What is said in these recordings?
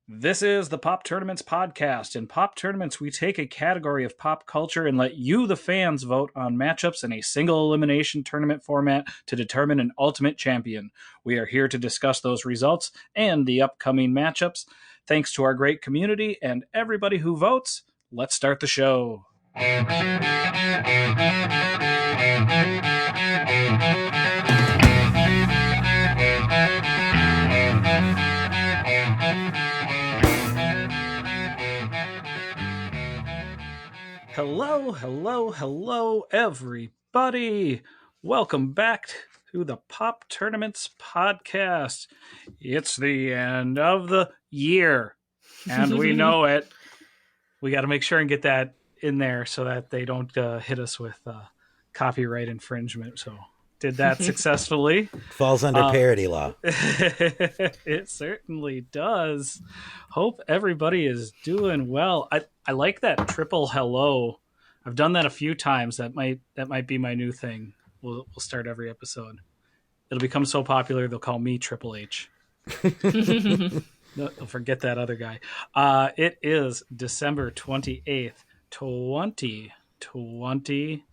This is the Pop Tournaments podcast. In Pop Tournaments, we take a category of pop culture and let you, the fans, vote on matchups in a single elimination tournament format to determine an ultimate champion. We are here to discuss those results and the upcoming matchups. Thanks to our great community and everybody who votes, let's start the show. Hello, everybody. Welcome back to the Pop Tournaments podcast. It's the end of the year, and we know it. We got to make sure and get that in there so that they don't hit us with copyright infringement. So did that successfully. Falls under parody law. It certainly does. Hope everybody is doing well. I like that triple hello. I've done that a few times. That might be my new thing. We'll start every episode. It'll become so popular they'll call me Triple H. They'll forget that other guy. It is December 28th, 2020.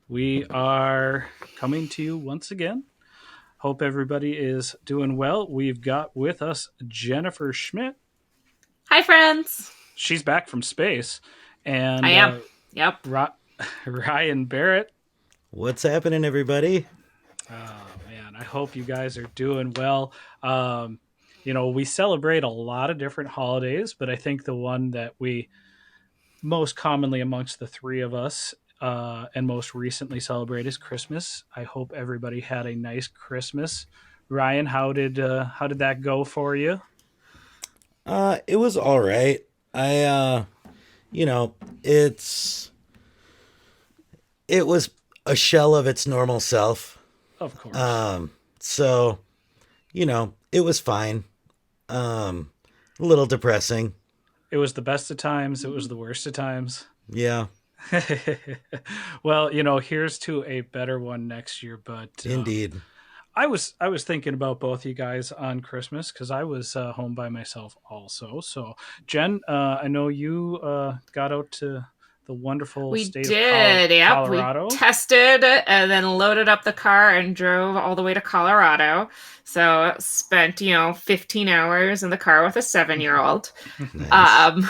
We are coming to you once again. Hope everybody is doing well. We've got with us Jennifer Schmidt. Hi, friends. She's back from space. And I am. Yep. Ryan Barrett. What's happening, everybody? Oh, man. I hope you guys are doing well. We celebrate a lot of different holidays, but I think the one that we most commonly amongst the three of us and most recently celebrate is Christmas. I hope everybody had a nice Christmas. Ryan, how did that go for you? It was all right. It was a shell of its normal self. Of course. So, it was fine. A little depressing. It was the best of times. It was the worst of times. Yeah. Well, here's to a better one next year. But indeed, I was thinking about both you guys on Christmas because I was home by myself also. So, Jen, I know you got out to the wonderful state of Colorado. We tested and then loaded up the car and drove all the way to Colorado. So spent 15 hours in the car with a 7-year-old, nice.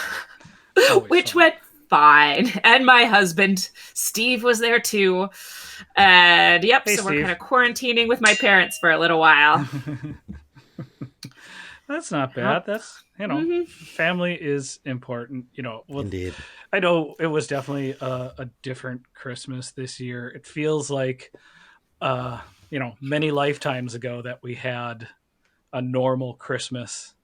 Which went fine. And my husband Steve was there too. And Hey, so Steve. we're kind of quarantining with my parents for a little while. That's not bad. That's family is important. Indeed. I know it was definitely a different Christmas this year. It feels like many lifetimes ago that we had a normal Christmas.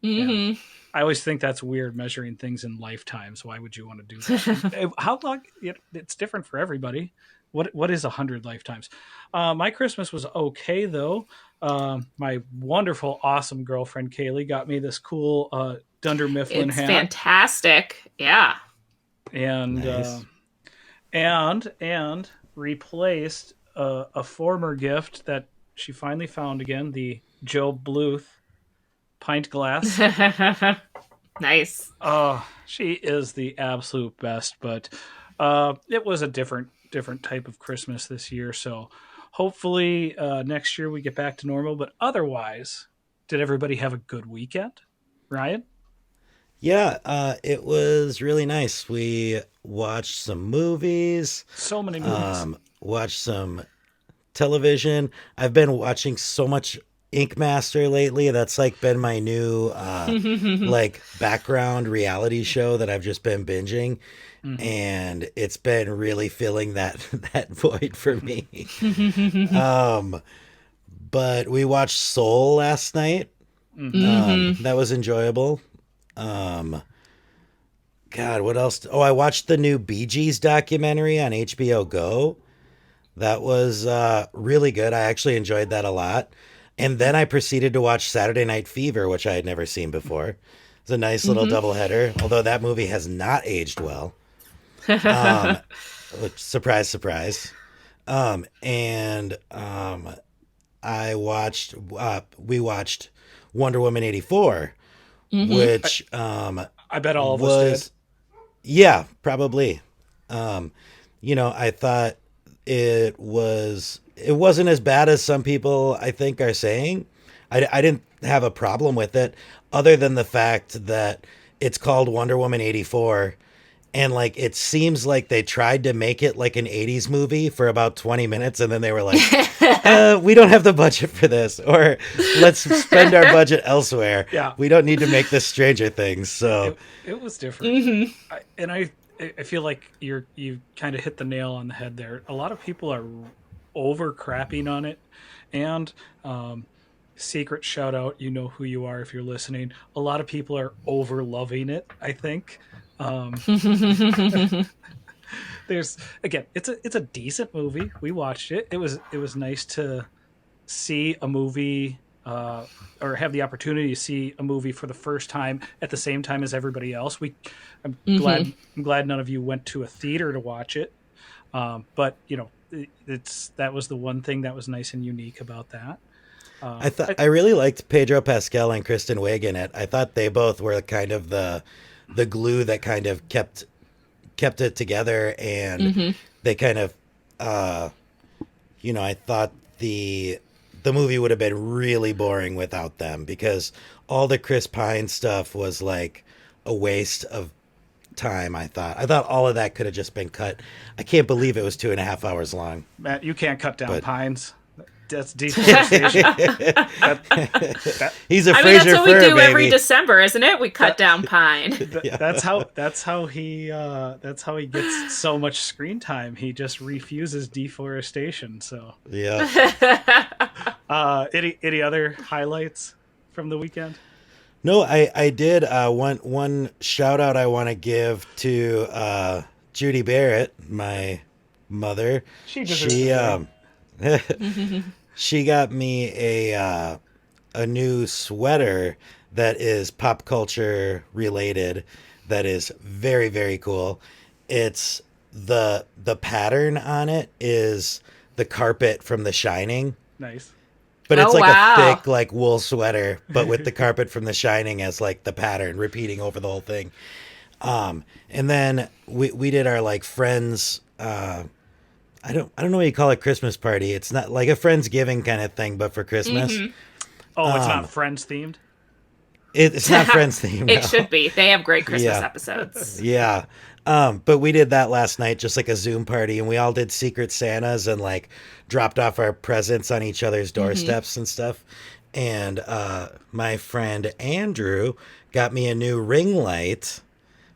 Mm-hmm. Yeah. I always think that's weird measuring things in lifetimes. Why would you want to do that? How long? It's different for everybody. What is 100 lifetimes? My Christmas was okay though. My wonderful, awesome girlfriend Kaylee got me this cool Dunder Mifflin hat. It's fantastic. Yeah. And nice. And replaced a former gift that she finally found again, the Joe Bluth pint glass. Nice. Oh, she is the absolute best. But it was a different type of Christmas this year. So hopefully next year we get back to normal. But otherwise, did everybody have a good weekend? Ryan? Yeah, it was really nice. We watched some movies. So many movies. Watched some television. I've been watching so much Ink Master lately. That's been my new background reality show that I've just been binging. Mm-hmm. And it's been really filling that void for me. But we watched Soul last night. Mm-hmm. That was enjoyable. God, what else? Oh, I watched the new Bee Gees documentary on HBO Go. That was really good. I actually enjoyed that a lot. And then I proceeded to watch Saturday Night Fever, which I had never seen before. It's a nice little doubleheader, although that movie has not aged well. Surprise, surprise. We watched Wonder Woman 84, which I bet all of us was did. yeah, probably. I thought it wasn't as bad as some people I think are saying. I didn't have a problem with it, other than the fact that it's called Wonder Woman 84, and like it seems like they tried to make it like an 80s movie for about 20 minutes, and then they were like, we don't have the budget for this, or let's spend our budget elsewhere. Yeah. We don't need to make this Stranger Things. So It was different. I feel like you kind of hit the nail on the head there. A lot of people are over crapping on it, and secret shout out, you know who you are if you're listening. A lot of people are over loving it, I think. There's again, it's a decent movie. We watched it. It was nice to see a movie or have the opportunity to see a movie for the first time at the same time as everybody else. I'm glad none of you went to a theater to watch it. But that was the one thing that was nice and unique about that. I really liked Pedro Pascal and Kristen Wiig in it. I thought they both were kind of the glue that kind of kept it together, and they kind of I thought the movie would have been really boring without them, because all the Chris Pine stuff was like a waste of time. I thought all of that could have just been cut. I can't believe it was 2.5 hours long. Matt, you can't cut down pines. That's deforestation. He's a I mean, Fraser that's what we fir, do baby. every December, isn't it? We cut down pine. That's how he gets so much screen time. He just refuses deforestation. So Yeah. any other highlights from the weekend? No, I did. One shout out I want to give to Judy Barrett, my mother. She deserves She got me a new sweater that is pop culture related, that is very, very cool. It's the pattern on it is the carpet from The Shining. Nice. But it's Oh, like wow. a thick like wool sweater, but with the carpet from The Shining as like the pattern repeating over the whole thing. And then we did our like friends I don't know what you call it, Christmas party. It's not like a Friendsgiving kind of thing, but for Christmas. Oh, it's not Friends themed? It's not Friends themed. It no. should be. They have great Christmas Yeah. episodes. Yeah. But we did that last night, just like a Zoom party, and we all did Secret Santas and like dropped off our presents on each other's doorsteps and stuff. And my friend Andrew got me a new ring light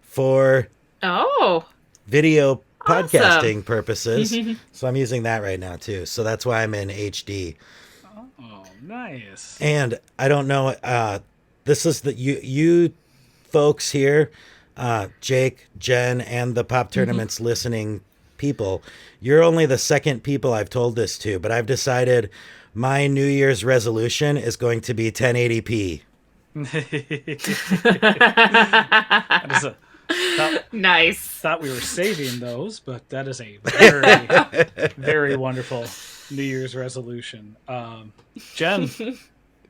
for Oh, video Awesome. podcasting purposes. So I'm using that right now too. So that's why I'm in HD. Oh, nice. And I don't know, this is the you folks here, Jake, Jen, and the Pop Tournament's listening people. You're only the second people I've told this to, but I've decided my New Year's resolution is going to be 1080p. That is nice. thought we were saving those, but that is a very, very wonderful New Year's resolution. Jen,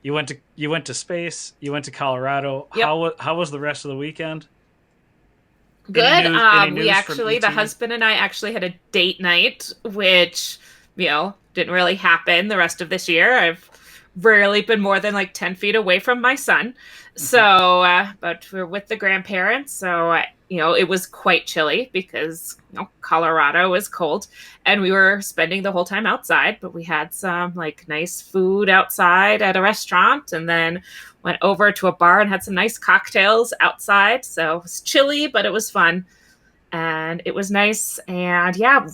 you went to space. You went to Colorado. Yep. How was the rest of the weekend? Good. Any news We from actually, the ET? husband and I actually had a date night, which, didn't really happen the rest of this year. I've rarely been more than like 10 feet away from my son. So, but we're with the grandparents. So, it was quite chilly because, Colorado is cold, and we were spending the whole time outside, but we had some like nice food outside at a restaurant, and then went over to a bar and had some nice cocktails outside. So it was chilly, but it was fun. And it was nice. And yeah,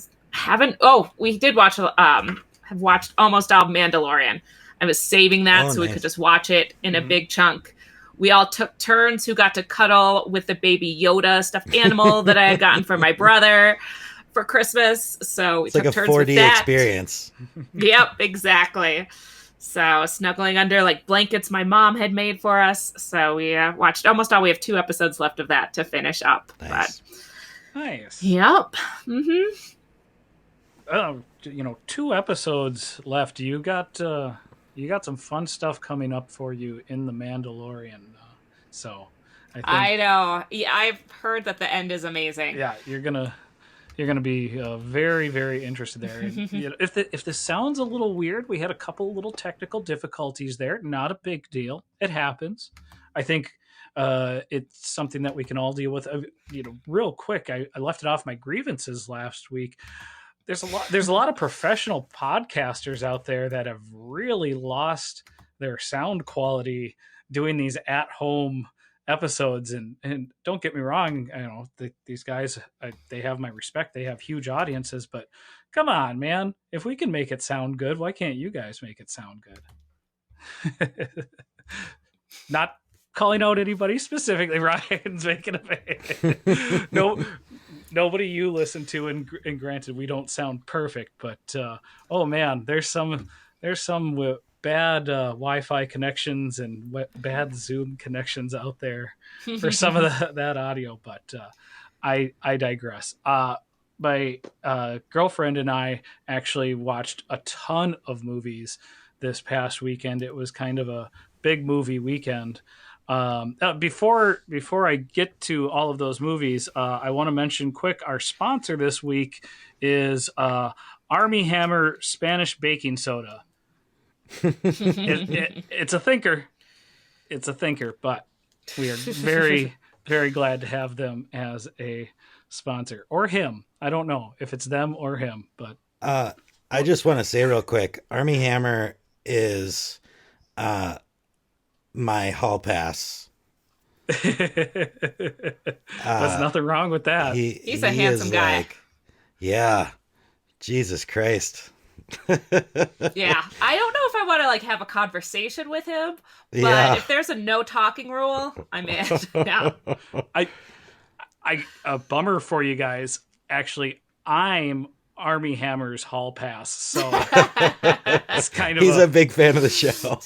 we did watch, have watched almost all Mandalorian. I was saving that so we nice. could just watch it in a big chunk. We all took turns who got to cuddle with the baby Yoda stuffed animal that I had gotten for my brother for Christmas. So we It's like took a turns 4D with that. experience. Yep, exactly. So snuggling under like blankets my mom had made for us. So we watched almost all. We have 2 episodes left of that to finish up. Nice. Nice. But yep. 2 episodes left. You got you got some fun stuff coming up for you in the Mandalorian. So I think, I know. Yeah, I've heard that the end is amazing. yeah, you're gonna be very, very interested there. And you know, if this sounds a little weird, we had a couple little technical difficulties there. Not a big deal. It happens. I think it's something that we can all deal with. You know, real quick, I left it off my grievances last week. There's a lot of professional podcasters out there that have really lost their sound quality doing these at home episodes. And don't get me wrong, these guys, they have my respect, they have huge audiences, but come on, man, if we can make it sound good, why can't you guys make it sound good? Not calling out anybody specifically. Ryan's making a face. No, nobody you listen to, and granted, we don't sound perfect, but oh man, there's some with bad Wi-Fi connections and bad Zoom connections out there for some of that audio. But I digress. My girlfriend and I actually watched a ton of movies this past weekend. It was kind of a big movie weekend. Before I get to all of those movies, I want to mention quick our sponsor this week is Army Hammer Spanish Baking Soda. It's a thinker. It's a thinker, but we are very, very glad to have them as a sponsor. Or him. I don't know if it's them or him, but I just want to say real quick, Army Hammer is my hall pass. There's nothing wrong with that. He's a handsome guy. Like, yeah. Jesus Christ. Yeah, I don't know if I want to like have a conversation with him, but Yeah. if there's a no talking rule, I'm in. Yeah. A bummer for you guys. Actually, I'm Army Hammer's hall pass, so it's kind of He's a big fan of the show.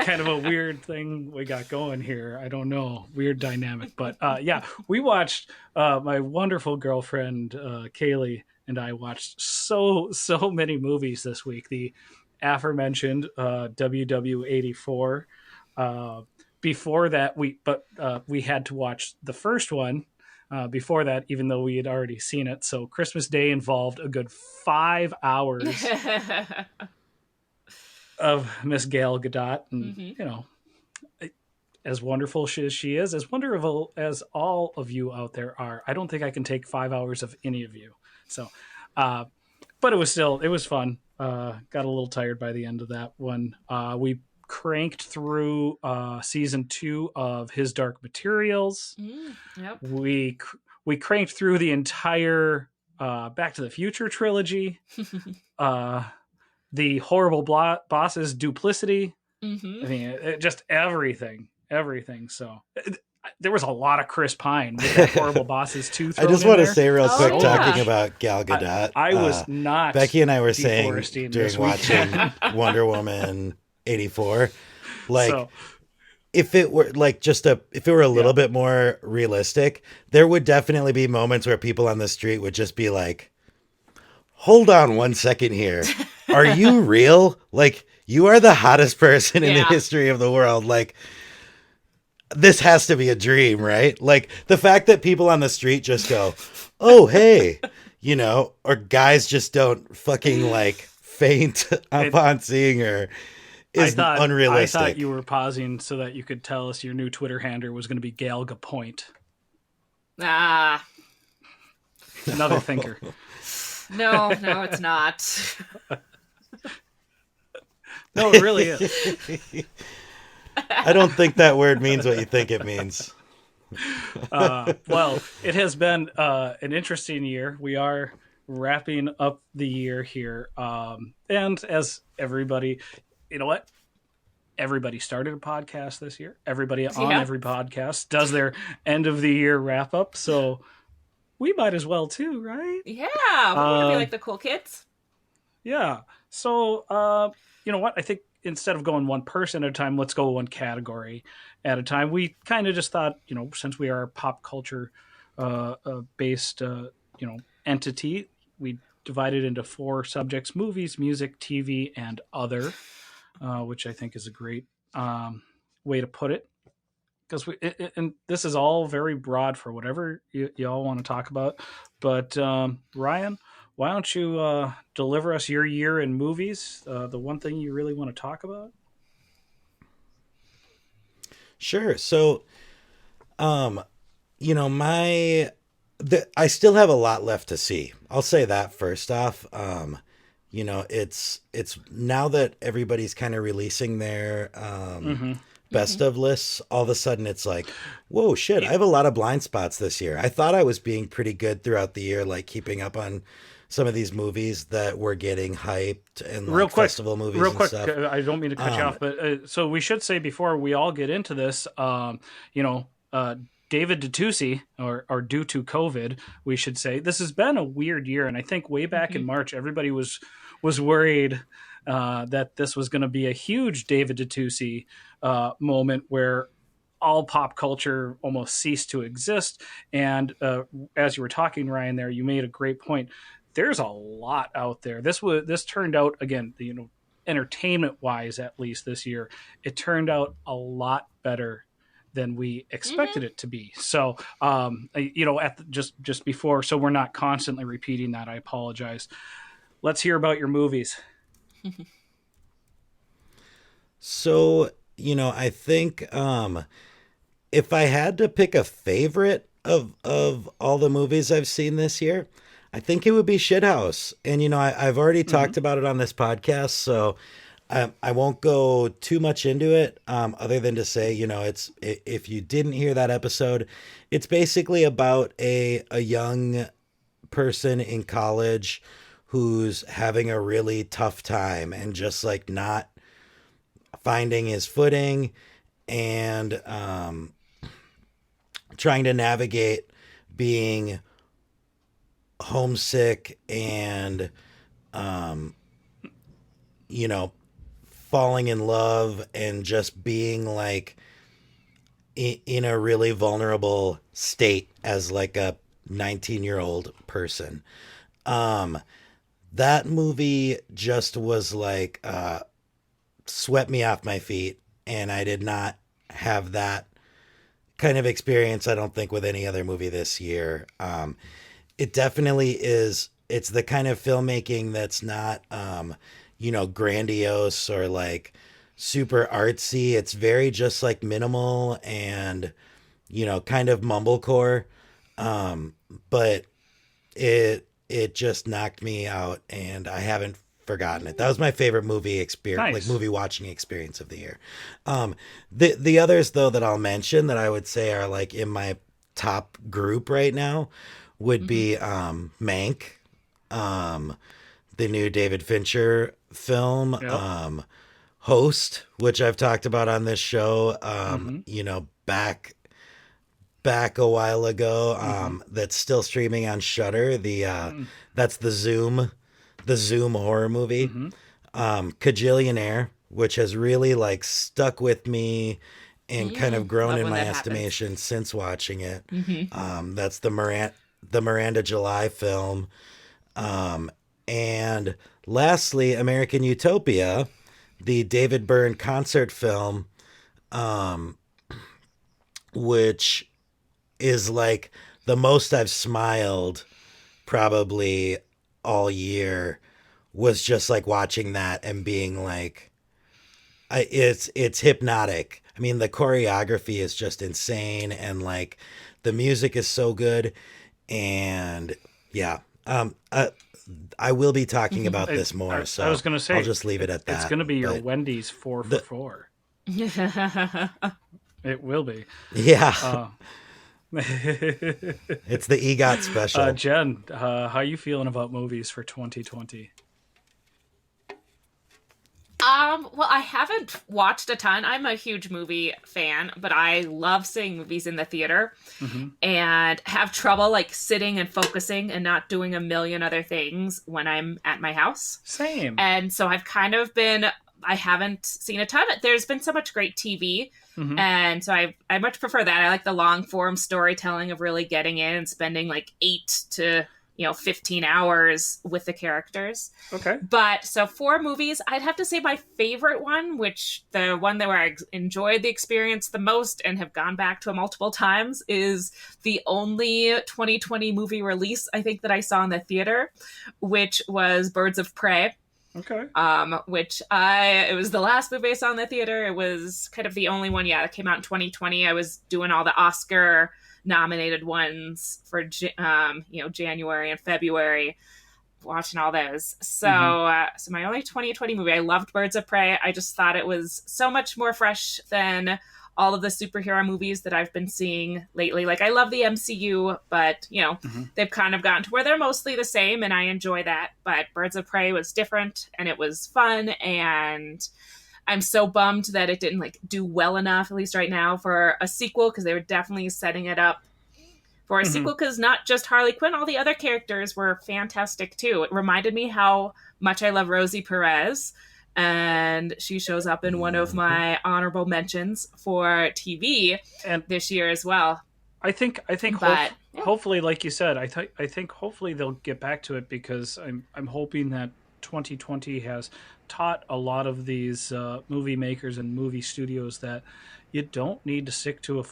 kind of a weird thing we got going here. I don't know, weird dynamic, but yeah, we watched. My wonderful girlfriend Kaylee and I watched so many movies this week. The aforementioned WW84. Before that, we had to watch the first one. Before that, even though we had already seen it. So Christmas Day involved a good 5 hours of Miss Gal Gadot. And, you know, as wonderful as she is, as wonderful as all of you out there are, I don't think I can take 5 hours of any of you. So, but it was fun. Got a little tired by the end of that one. We cranked through season 2 of His Dark Materials. Yep. We cranked through the entire Back to the Future trilogy. The Horrible Bosses Duplicity. I mean, just everything. So there was a lot of Chris Pine with that Horrible Bosses 2 I just want to say real quick, yeah. talking about Gal Gadot. I was not. Becky and I were saying deforesting during this watching weekend. Wonder Woman 84, like So, if it were like if it were a little bit more realistic, there would definitely be moments where people on the street would just be like, hold on one second here. Are you real? Like, you are the hottest person in the Yeah. history of the world. Like, this has to be a dream, right? Like, the fact that people on the street just go, oh, hey, you know, or guys just don't fucking like faint upon seeing her is unrealistic. I thought you were pausing so that you could tell us your new Twitter handle was going to be Gal Gapoint. Ah, Another thinker. no, it's not. No, it really is. I don't think that word means what you think it means. Well, it has been an interesting year. We are wrapping up the year here. And as everybody, you know what? Everybody started a podcast this year. Everybody on every podcast does their end of the year wrap up. So we might as well too, right? Yeah, we're gonna be like the cool kids. Yeah. So, you know what? I think instead of going one person at a time, let's go one category at a time. We kind of just thought, you know, since we are a pop culture based, entity, we divided into 4 subjects: movies, music, TV, and other. which I think is a great way to put it. Because and this is all very broad for whatever you all want to talk about. But Ryan, why don't you deliver us your year in movies? The one thing you really want to talk about. Sure. So, um, I still have a lot left to see. I'll say that first off. It's now that everybody's kind of releasing their Mm-hmm. best of lists, all of a sudden it's like, whoa, shit, I have a lot of blind spots this year. I thought I was being pretty good throughout the year, like keeping up on some of these movies that were getting hyped and like Real quick, festival movies real and quick. stuff. I don't mean to cut you Um, off, but so we should say before we all get into this, you know, David Dutusi, or due to COVID, we should say this has been a weird year, and I think way back in Mhm. March, everybody was worried that this was going to be a huge David Dutusi moment where all pop culture almost ceased to exist. And as you were talking, Ryan, there you made a great point. There's a lot out there. This turned out, again, entertainment wise, at least this year, it turned out a lot better than we expected Mhm. it to be. So, just before, so we're not constantly repeating that, I apologize. Let's hear about your movies. so, I think if I had to pick a favorite of all the movies I've seen this year, I think it would be Shithouse. And I've already Mm-hmm. talked about it on this podcast, so I won't go too much into it. Other than to say, if you didn't hear that episode, it's basically about a young person in college who's having a really tough time and just like not finding his footing and trying to navigate being homesick and um you know falling in love and just being like in a really vulnerable state as like a 19-year-old person. um that movie just was like swept me off my feet, and I did not have that kind of experience, I don't think, with any other movie this year. It definitely is. It's the kind of filmmaking that's not, grandiose or like super artsy. It's very just like minimal and, kind of mumblecore. Um, but it just knocked me out, and I haven't forgotten it. That was my favorite movie experience, like Nice. movie watching experience of the year. The others though that I'll mention that I would say are like in my top group right now would Mhm. be Mank, um, the new David Fincher film, Yep. Host, which I've talked about on this show, Mm-hmm. back a while ago. Mm-hmm. That's still streaming on Shutter. Mm-hmm. That's the Zoom horror movie. Mm-hmm. Kajillionaire, which has really like stuck with me and kind of grown Love in when my that happens. estimation since watching it. Mhm. That's the Miranda July film. Um, and lastly, American Utopia, the David Byrne concert film, um, which is like the most I've smiled probably all year, was just like watching that and being like, it's hypnotic. I mean, the choreography is just insane, and like the music is so good, and yeah, I will be talking Mhm. about this more, I was so going to I'll say just leave it at it's that. going to be your But Wendy's four for the four. It will be. yeah, Uh, it's the EGOT special. Jen, how you feeling about movies for 2020? Well, I haven't watched a ton. I'm a huge movie fan, but I love seeing movies in the theater Mm-hmm. and have trouble like sitting and focusing and not doing a million other things when I'm at my house. Same. And so I've kind of been I haven't seen a ton. There's been so much great TV, Mm-hmm. and so I much prefer that. I like the long form storytelling of really getting in and spending like 8 to 15 hours with the characters. Okay. But so for movies, I'd have to say my favorite one, which the one that where I enjoyed the experience the most and have gone back to multiple times, is the only 2020 movie release I think that I saw in the theater, which was Birds of Prey. Okay. Which it was the last movie I saw in the theater. It was kind of the only one, that came out in 2020. I was doing all the Oscar nominated ones for January and February, watching all those. So so my only 2020 movie, I loved Birds of Prey. I just thought it was so much more fresh than all of the superhero movies that I've been seeing lately. Like, I love the MCU, but they've kind of gotten to where they're mostly the same, and I enjoy that. But Birds of Prey was different, and it was fun, and I'm so bummed that it didn't do well enough, at least right now, for a sequel, because they were definitely setting it up for a sequel, because not just Harley Quinn, all the other characters were fantastic too. It reminded me how much I love Rosie Perez, and she shows up in one of my honorable mentions for TV and this year as well. I think hopefully, like you said, I think hopefully they'll get back to it, because I'm hoping that 2020 has taught a lot of these movie makers and movie studios that you don't need to stick to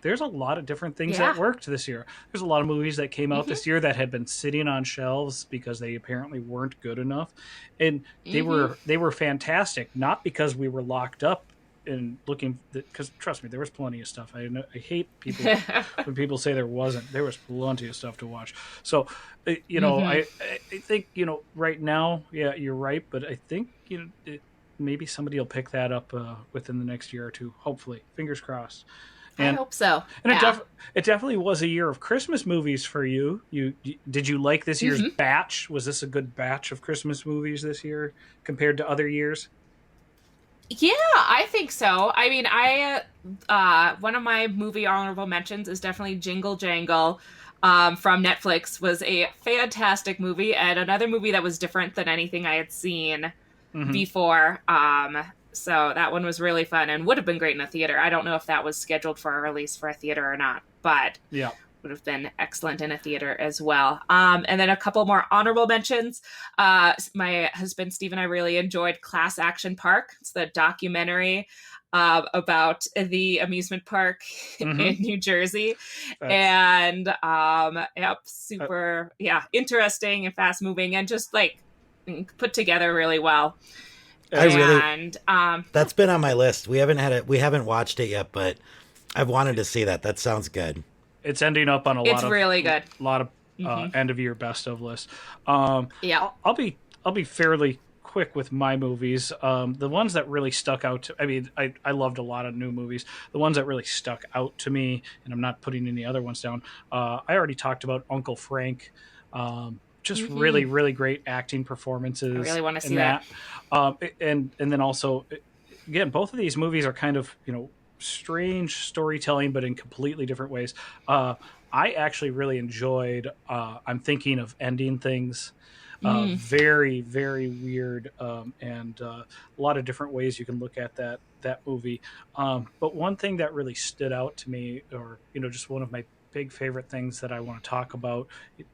there's a lot of different things that worked this year. There's a lot of movies that came out this year that had been sitting on shelves because they apparently weren't good enough, and they were fantastic, not because we were locked up and looking, because trust me, there was plenty of stuff. I hate people when people say there wasn't. There was plenty of stuff to watch. So I think right now, you're right, but I think maybe somebody will pick that up within the next year or two, hopefully. Fingers crossed. And I hope so. And it definitely was a year of Christmas movies for you. Did you like this year's batch? Was this a good batch of Christmas movies this year compared to other years? Yeah, I think so. I mean, one of my movie honorable mentions is definitely Jingle Jangle from Netflix. Was a fantastic movie, and another movie that was different than anything I had seen before. So that one was really fun and would have been great in a theater. I don't know if that was scheduled for a release for a theater or not, but would have been excellent in a theater as well. And then a couple more honorable mentions. My husband Steve and I really enjoyed Class Action Park. It's the documentary about the amusement park in New Jersey. And super interesting and fast moving, and just put together really well. That's been on my list. We haven't watched it yet, but I've wanted to see that. That sounds good. It's ending up on It's really good. A lot of end of year best of lists. I'll be fairly quick with my movies. The ones that really stuck out I loved a lot of new movies. The ones that really stuck out to me, and I'm not putting any other ones down. I already talked about Uncle Frank. Just really, really great acting performances. I really want to see that. And then also, again, both of these movies are kind of, strange storytelling, but in completely different ways. I actually really enjoyed I'm Thinking of Ending Things. Very, very weird, and a lot of different ways you can look at that movie. But one thing that really stood out to me, or just one of my big favorite things that I want to talk about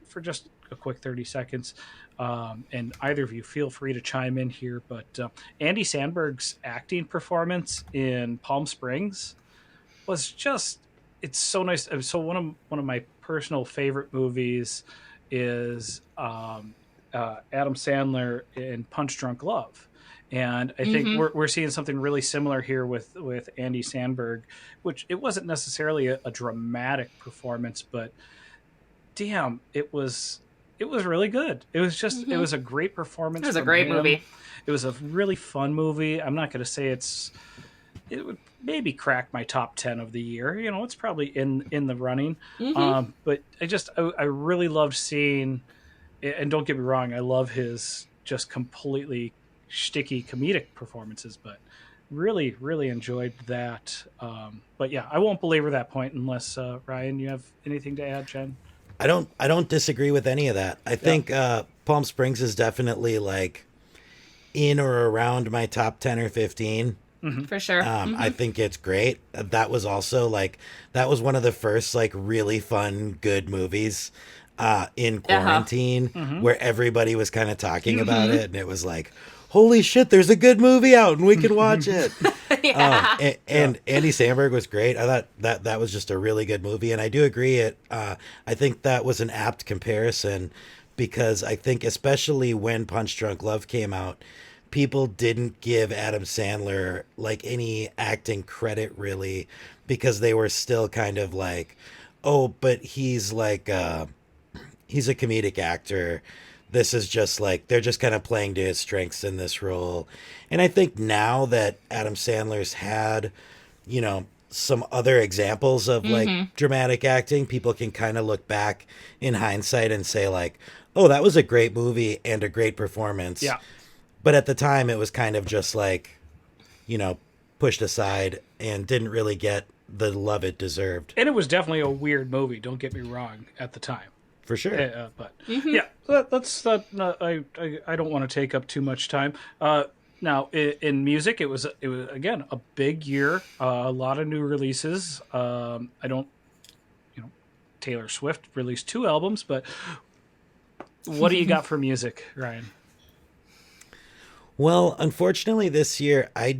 for just a quick 30 seconds, and either of you feel free to chime in here, but Andy Samberg's acting performance in Palm Springs was just, it's so nice. So one of my personal favorite movies is Adam Sandler in Punch Drunk Love. And I think we're seeing something really similar here with Andy Samberg, which it wasn't necessarily a dramatic performance, but damn, it was really good. It was just it was a great performance. It was a great movie. It was a really fun movie. I'm not going to say it would maybe crack my top 10 of the year. It's probably in the running. But I really loved seeing, and don't get me wrong, I love his just completely sticky comedic performances, but really, really enjoyed that. But yeah, I won't belabor that point unless Ryan, you have anything to add, Jen? I don't disagree with any of that. I think Palm Springs is definitely in or around my top 10 or 15. For sure. I think it's great. That was also like that was one of the first like really fun good movies in Uh-huh. quarantine where everybody was kind of talking about it, and it was like, holy shit, there's a good movie out and we can watch it. Yeah. And Andy Samberg was great. I thought that was just a really good movie, and I do agree. I think that was an apt comparison because I think especially when Punch Drunk Love came out, people didn't give Adam Sandler like any acting credit really because they were still kind of like, oh, but he's a comedic actor. This is just like they're just kind of playing to his strengths in this role. And I think now that Adam Sandler's had, some other examples of like dramatic acting, people can kind of look back in hindsight and say like, "Oh, that was a great movie and a great performance." Yeah. But at the time it was kind of just like, pushed aside and didn't really get the love it deserved. And it was definitely a weird movie. Don't get me wrong. At the time, For sure. but yeah, that's that. I don't want to take up too much time. Now in music, it was again a big year. A lot of new releases. I don't, Taylor Swift released 2 albums, but what do you got for music, Ryan? Well, unfortunately, this year I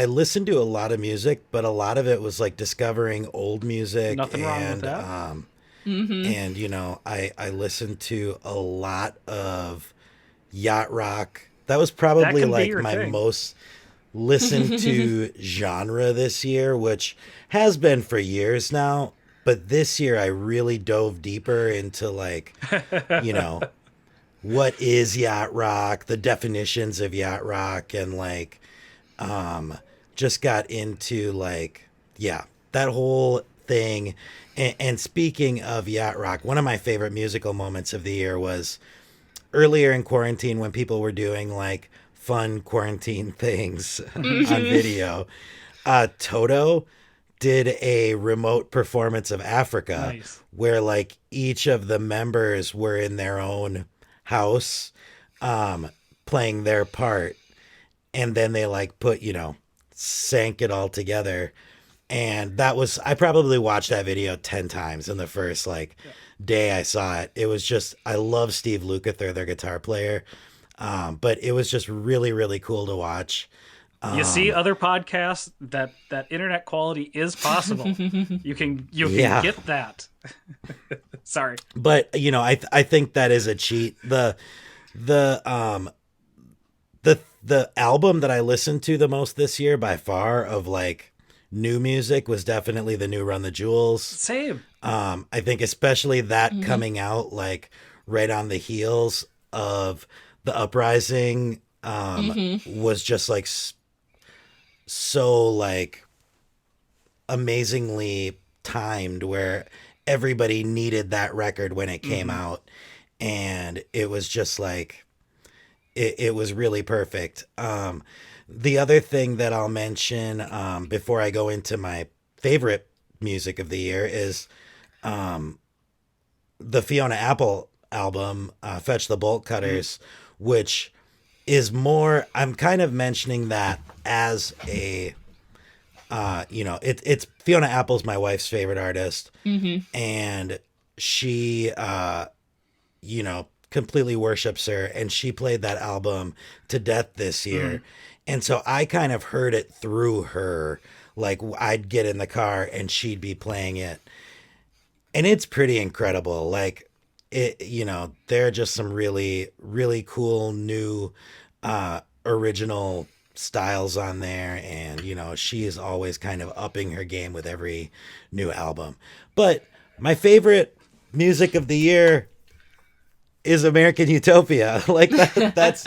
listened to a lot of music, but a lot of it was like discovering old music. Nothing wrong with And that. and I listened to a lot of yacht rock. That was That probably can be like your my thing. most listened to genre this year, which has been for years now. But this year I really dove deeper into like, you know, what is yacht rock, the definitions of yacht rock, and like just got into like, yeah, that whole thing. And speaking of yacht rock, one of my favorite musical moments of the year was earlier in quarantine when people were doing like fun quarantine things on video. Toto did a remote performance of Africa Nice. where like each of the members were in their own house playing their part, and then they like put, sank it all together. And that was, I probably watched that video 10 times in the first like day I saw it. It was just, I love Steve Lukather, their guitar player. But it was just really, really cool to watch. You see other podcasts that internet quality is possible. You can Yeah. get that. Sorry. But I think that is a cheat. The album that I listened to the most this year by far of like new music was definitely the new Run the Jewels. Same. I think especially that coming out like right on the heels of the uprising was just like so like amazingly timed where everybody needed that record when it came out, and it was just like it was really perfect. The other thing that I'll mention before I go into my favorite music of the year is the Fiona Apple album, Fetch the Bolt Cutters, which is more, I'm kind of mentioning that as a, it's Fiona Apple's my wife's favorite artist. And she, completely worships her. And she played that album to death this year. And so I kind of heard it through her. Like I'd get in the car and she'd be playing it. And it's pretty incredible. Like there are just some really, really cool new original styles on there. And, she is always kind of upping her game with every new album. But my favorite music of the year is American Utopia. Like that's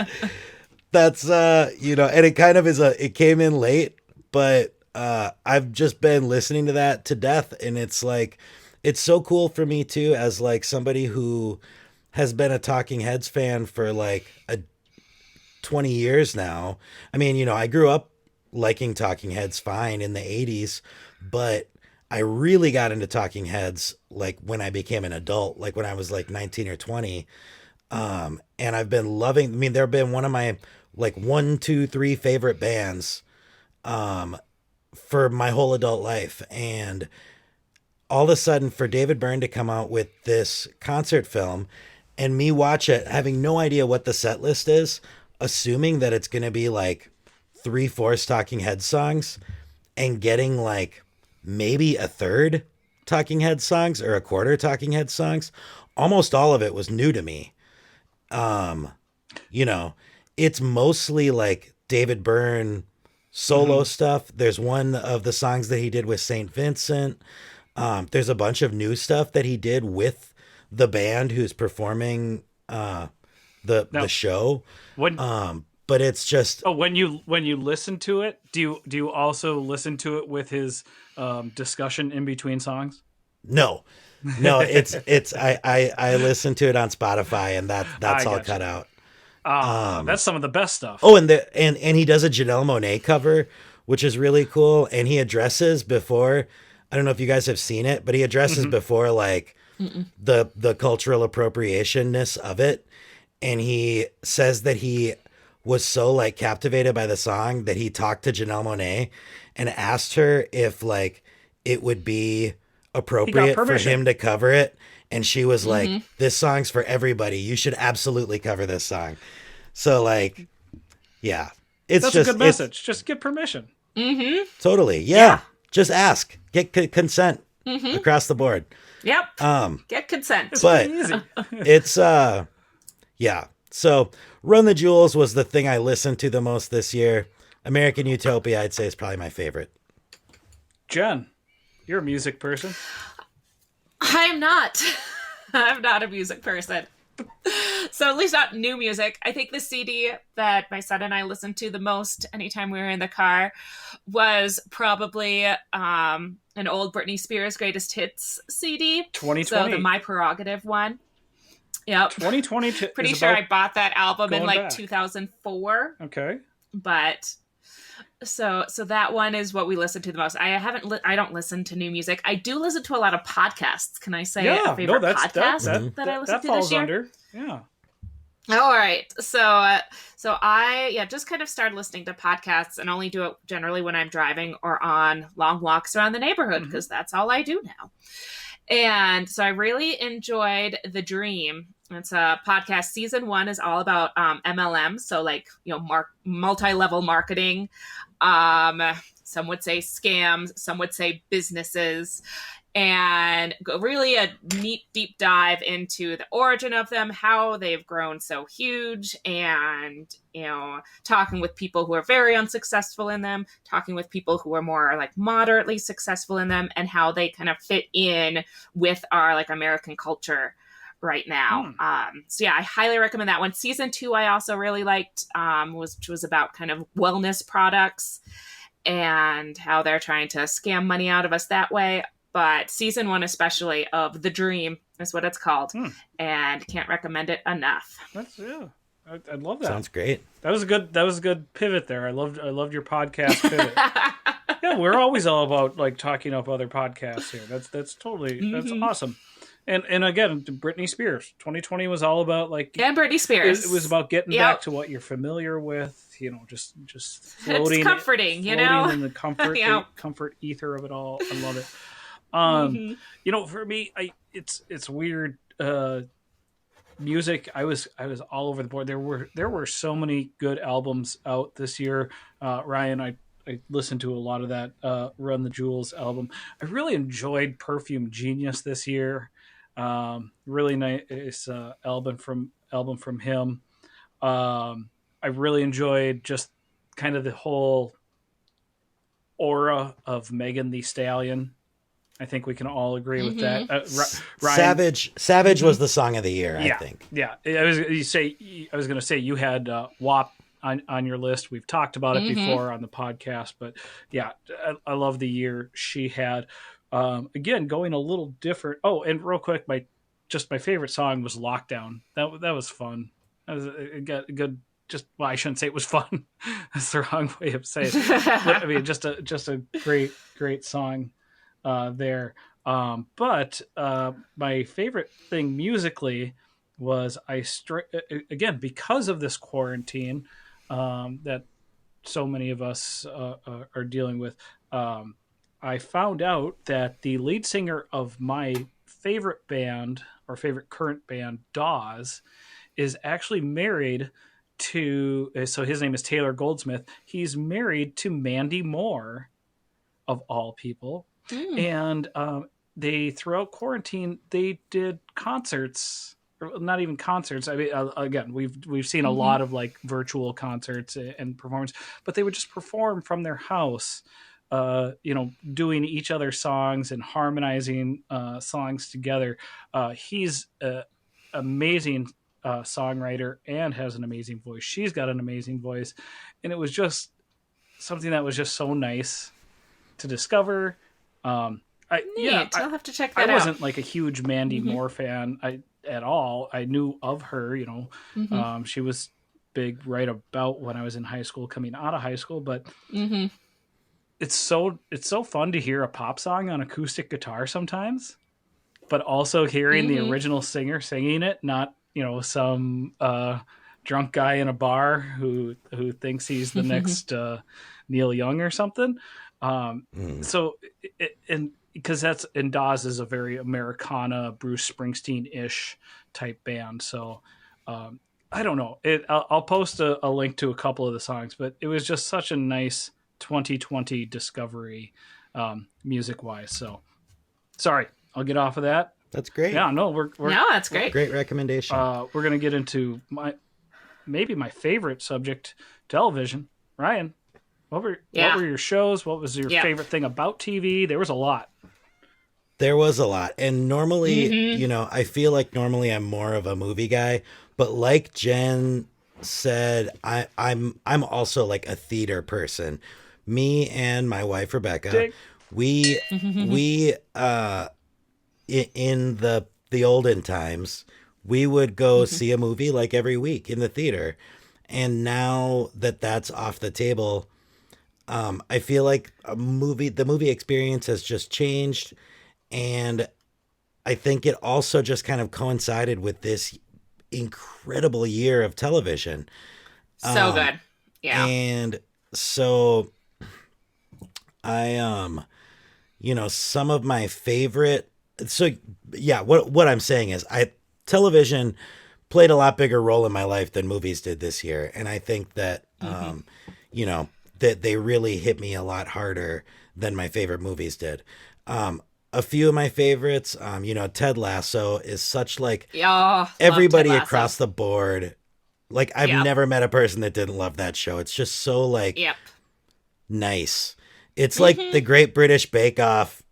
and it kind of it came in late, but I've just been listening to that to death, and it's like it's so cool for me too, as like somebody who has been a Talking Heads fan for like 20 years now. I mean, I grew up liking Talking Heads fine in the 80s, but I really got into Talking Heads like when I became an adult, like when I was like 19 or 20. And I've been loving, I mean, they've been one of my like 1, 2, 3 favorite bands for my whole adult life. And all of a sudden, for David Byrne to come out with this concert film and me watch it, having no idea what the set list is, assuming that it's going to be like 3/4 Talking Heads songs, and getting like maybe a third Talking Heads songs or a quarter Talking Heads songs, almost all of it was new to me. You know, it's mostly like David Byrne solo stuff. There's one of the songs that he did with St. Vincent. There's a bunch of new stuff that he did with the band who's performing the show. When But it's just when you listen to it, do you also listen to it with his discussion in between songs? no. It's I listen to it on Spotify, and that's all cut out. That's some of the best stuff. Oh, and he does a Janelle Monáe cover, which is really cool. And he addresses before, I don't know if you guys have seen it, but he addresses before like the cultural appropriationness of it. And he says that he was so like captivated by the song that he talked to Janelle Monáe and asked her if like it would be appropriate for him to cover it. And she was like, this song's for everybody. You should absolutely cover this song. So like, yeah, that's a good message. Just get permission. Totally. Yeah. Just ask, get consent across the board. Yep. Get consent. But easy. it's, yeah. So Run the Jewels was the thing I listened to the most this year. American Utopia, I'd say, is probably my favorite. Jen, you're a music person. I am not. I'm not a music person. So at least not new music. I think the CD that my son and I listened to the most anytime we were in the car was probably an old Britney Spears Greatest Hits CD. 2020. So the My Prerogative one. Yep. 2020. Pretty sure I bought that album in like back. 2004. Okay. But so that one is what we listen to the most. I don't listen to new music. I do listen to a lot of podcasts. Can I say a favorite podcast that I listen to this year? Under. Yeah. All right. So I just kind of started listening to podcasts and only do it generally when I'm driving or on long walks around the neighborhood because that's all I do now. And so I really enjoyed The Dream. It's a podcast. Season 1 is all about MLM. So like, multi-level marketing. Some would say scams. Some would say businesses. And really a neat deep dive into the origin of them, how they've grown so huge, and, talking with people who are very unsuccessful in them, talking with people who are more like moderately successful in them, and how they kind of fit in with our like American culture right now. So yeah, I highly recommend that one. Season 2, I also really liked, which was about kind of wellness products and how they're trying to scam money out of us that way. But season 1, especially, of The Dream is what it's called, and can't recommend it enough. I love that. Sounds great. That was a good pivot there. I loved your podcast pivot. Yeah, we're always all about like talking up other podcasts here. That's totally that's awesome. And again, Britney Spears. 2020 was all about like Britney Spears. It was about getting back to what you're familiar with. Just floating. It's comforting, floating in the comfort ether of it all. I love it. For me, it's weird. Music, I was all over the board. There were so many good albums out this year. Ryan, I listened to a lot of that Run the Jewels album. I really enjoyed Perfume Genius this year. Really nice album from him. I really enjoyed just kind of the whole aura of Megan Thee Stallion. I think we can all agree with that. Ryan, Savage was the song of the year, I think. Yeah, I was going to say you had WAP on your list. We've talked about it before on the podcast, but yeah, I love the year she had. Again, going a little different. Oh, and real quick, my favorite song was Lockdown. That was fun. That was a good. I shouldn't say it was fun. That's the wrong way of saying it. But, I mean, just a great song. There. But my favorite thing musically was again, because of this quarantine that so many of us are dealing with. I found out that the lead singer of my favorite band or favorite current band, Dawes, is actually married to. So his name is Taylor Goldsmith. He's married to Mandy Moore, of all people, Mm. and they throughout quarantine they did concerts. Not even concerts. I mean, again, we've seen a lot of like virtual concerts and performance, but they would just perform from their house, doing each other's songs and harmonizing songs together. He's an amazing songwriter and has an amazing voice. She's got an amazing voice, and it was just something that was just so nice to discover. Neat. I'll have to check that I out. wasn't like a huge Mandy Moore fan at all. I knew of her, she was big right about when I was in high school, coming out of high school. But it's so fun to hear a pop song on acoustic guitar sometimes, but also hearing the original singer singing it, not some drunk guy in a bar who thinks he's the next Neil Young or something. So and because Dawes is a very Americana, Bruce Springsteen-ish type band. So I don't know. I'll post a link to a couple of the songs, but it was just such a nice 2020 discovery music-wise. So sorry, I'll get off of that. That's great. Yeah, no, we're no, that's great. Great recommendation. We're gonna get into maybe my favorite subject, television. Ryan, what were your shows? What was your favorite thing about TV? There was a lot. There was a lot. And normally, I feel like normally I'm more of a movie guy, but like Jen said, I'm also like a theater person. Me and my wife Rebecca, we in the olden times, we would go see a movie like every week in the theater. And now that that's off the table, I feel like the movie experience has just changed. And I think it also just kind of coincided with this incredible year of television. So good. Yeah. And so I, some of my favorite, what I'm saying is television played a lot bigger role in my life than movies did this year. And I think that, that they really hit me a lot harder than my favorite movies did. A few of my favorites, Ted Lasso is such like everybody across the board. Like I've never met a person that didn't love that show. It's just so like nice. It's like the Great British Bake Off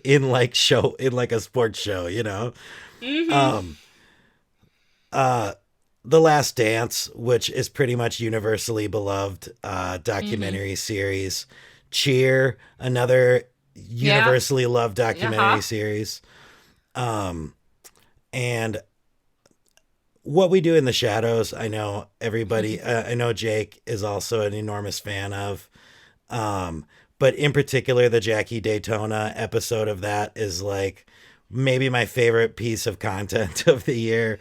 in like a sports show, The Last Dance, which is pretty much universally beloved documentary series. Cheer, another universally loved documentary series. And What We Do in the Shadows, I know everybody, I know Jake is also an enormous fan of. But in particular, the Jackie Daytona episode of that is like maybe my favorite piece of content of the year.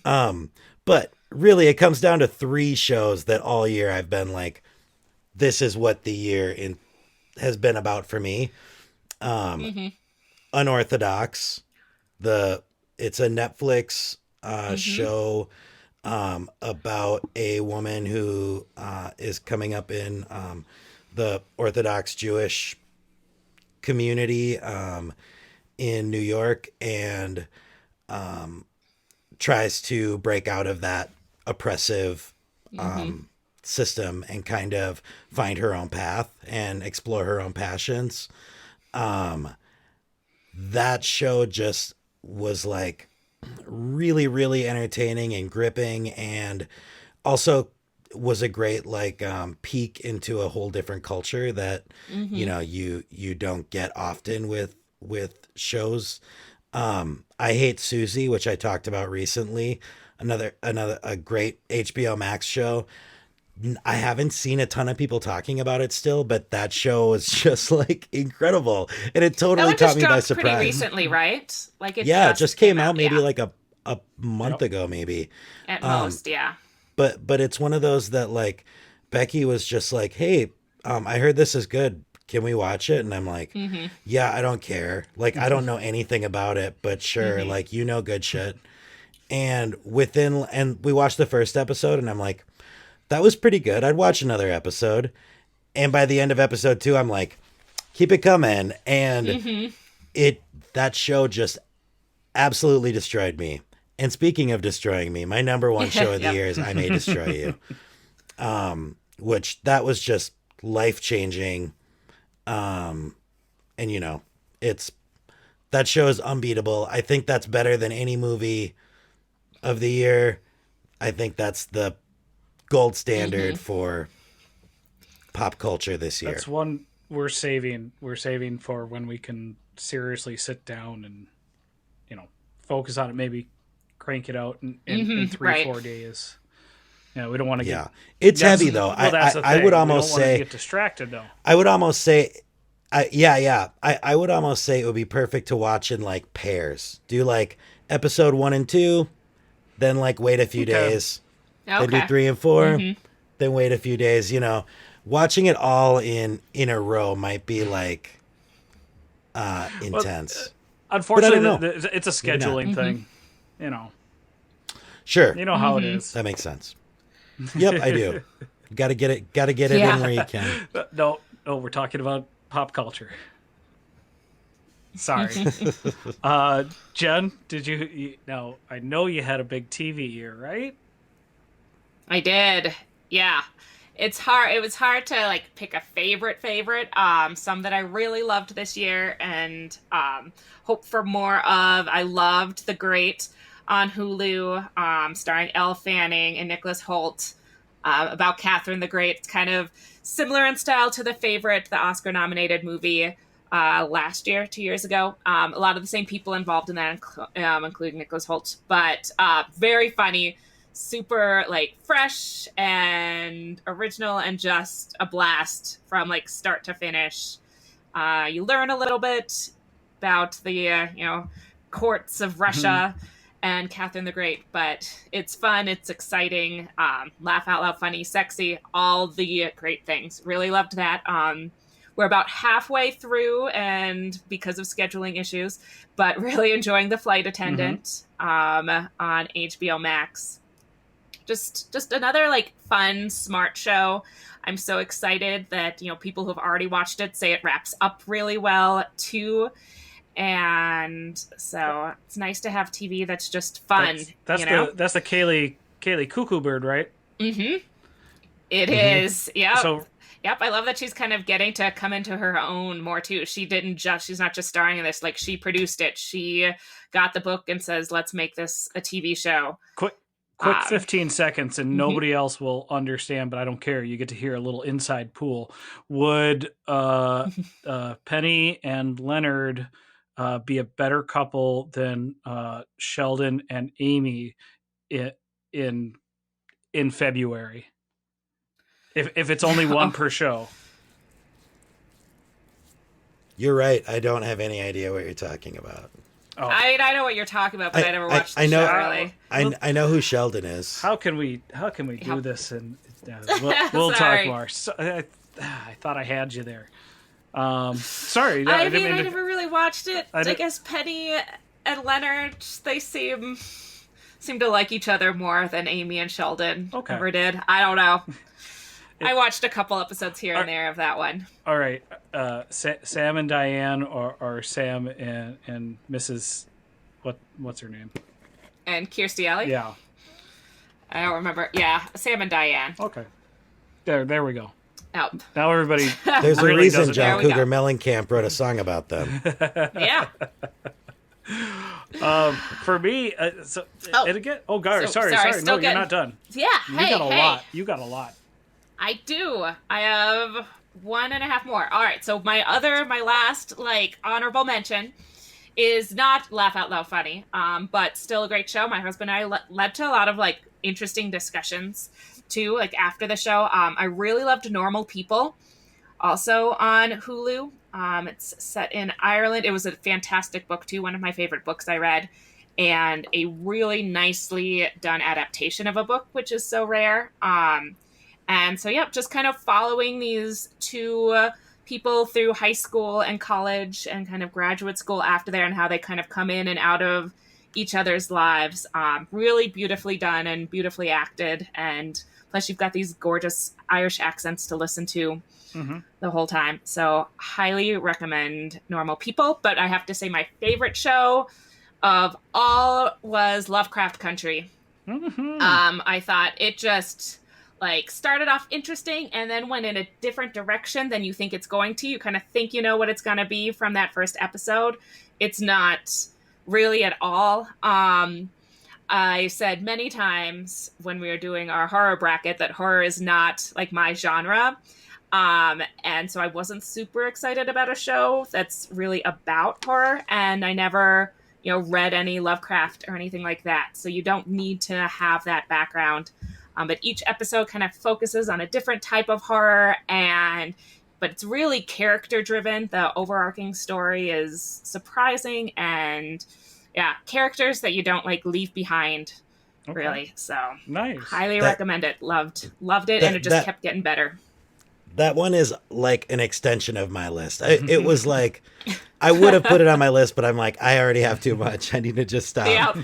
But really, it comes down to 3 shows that all year I've been like, this is what the year has been about for me. Unorthodox. It's a Netflix show about a woman who is coming up in the Orthodox Jewish community in New York and tries to break out of that oppressive system and kind of find her own path and explore her own passions. That show just was like really, really entertaining and gripping, and also was a great like peek into a whole different culture that you don't get often with shows. I Hate Susie, which I talked about recently, another a great HBO Max show. I haven't seen a ton of people talking about it still, but that show is just like incredible, and it totally caught me by surprise. Pretty recently, right? Like it just came out maybe like a month ago, maybe at most, yeah. But it's one of those that like Becky was just like, "Hey, I heard this is good. Can we watch it?" And I'm like, Mm-hmm. "Yeah, I don't care. Like, I don't know anything about it, but sure. Mm-hmm. Like, you know, good shit." And we watched the first episode, and I'm like, "That was pretty good. I'd watch another episode." And by the end of episode 2, I'm like, "Keep it coming." And Mm-hmm. that show just absolutely destroyed me. And speaking of destroying me, my number one show of the Yep. year is I May Destroy You. Which that was just life changing. And you know, it's that show is unbeatable. I think that's better than any movie of the year. I think that's the gold standard Mm-hmm. for pop culture this year. That's one we're saving. We're saving for when we can seriously sit down and, you know, focus on it. Maybe crank it out in Mm-hmm. 3 Right. 4 days. Yeah, we don't want to Yeah, get. it's That's- heavy though. Well, that's the I thing. would We almost don't want to say get distracted though. I would almost say I would almost say it would be perfect to watch in like pairs. Do like episode 1 and 2, then like wait a few Okay. days, then do Okay. 3 and 4, Mhm. then wait a few days. You know, watching it all in a row might be like intense. Unfortunately, know. it's a Maybe not. scheduling thing. You know, Sure, you know how it is. that makes sense. Yep, I do. Got to get it. Got to get it Yeah. in where you can. No, we're talking about pop culture. Sorry. Jen, did you now I know you had a big TV year, right? I did. Yeah. It's hard. It was hard to like pick a favorite. Some that I really loved this year and hope for more of. I loved The Great on Hulu, starring Elle Fanning and Nicholas Hoult, about Catherine the Great. It's kind of similar in style to The Favorite, the Oscar-nominated movie last year, 2 years ago. A lot of the same people involved in that, including Nicholas Hoult, but very funny. Super like fresh and original and just a blast from like start to finish. You learn a little bit about the courts of Russia and Catherine the Great, but it's fun, it's exciting, laugh out loud, funny, sexy, all the great things. Really loved that. We're about halfway through, and because of scheduling issues, but really enjoying The Flight Attendant on HBO Max. Just another like fun, smart show. I'm so excited that people who've already watched it say it wraps up really well too, and so it's nice to have TV that's just fun. That's the Kaylee Cuckoo Bird, right? Mm-hmm. It is. Yep. So Yep, I love that she's kind of getting to come into her own more too. She's not just starring in this, like she produced it. She got the book and says, let's make this a TV show. quick 15 seconds and nobody else will understand, but I don't care. You get to hear a little inside pool. Would Penny and Leonard be a better couple than Sheldon and Amy in February? If it's only one per show. You're right. I don't have any idea what you're talking about. Oh. I know what you're talking about, but I never watched the know, show, really. I know who Sheldon is. How can we do this? And we'll talk Sorry. more. So, I thought I had you there. Sorry, no, I didn't mean, I to- never really watched it. I I did- guess Penny and Leonard, they seem to like each other more than Amy and Sheldon ever did. I don't know. I watched a couple episodes here and there of that one. All right, Sam and Diane, or Sam and Mrs. What's her name? And Kirstie Alley? Yeah. I don't remember. Yeah, Sam and Diane. Okay. There we go. Oh. Now everybody. There's really a reason doesn't- John There we Cougar go. Mellencamp wrote a song about them. Yeah. For me, and again. Oh, God, sorry. No, still you're not done. Yeah, You got a lot. You got a lot. I do. I have 1.5 more. All right. So my last like honorable mention is not laugh out loud funny, but still a great show. My husband and I led to a lot of like interesting discussions too. Like after the show, I really loved Normal People, also on Hulu. It's set in Ireland. It was a fantastic book too. One of my favorite books I read, and a really nicely done adaptation of a book, which is so rare. And so, yep, just kind of following these two people through high school and college and kind of graduate school after there, and how they kind of come in and out of each other's lives. Really beautifully done and beautifully acted. And plus, you've got these gorgeous Irish accents to listen to the whole time. So, highly recommend Normal People. But I have to say, my favorite show of all was Lovecraft Country. I thought it just like started off interesting and then went in a different direction than you think it's going to. You kind of think you know what it's going to be from that first episode. It's not really at all. I said many times when we were doing our horror bracket that horror is not like my genre. And so I wasn't super excited about a show that's really about horror, and I never, read any Lovecraft or anything like that. So you don't need to have that background. But each episode kind of focuses on a different type of horror, but it's really character driven. The overarching story is surprising, and characters that you don't like leave behind. Okay. Really. So nice. Highly recommend it. Loved it. And it just kept getting better. That one is like an extension of my list. It was like, I would have put it on my list, but I'm like, I already have too much. I need to just stop. Yep.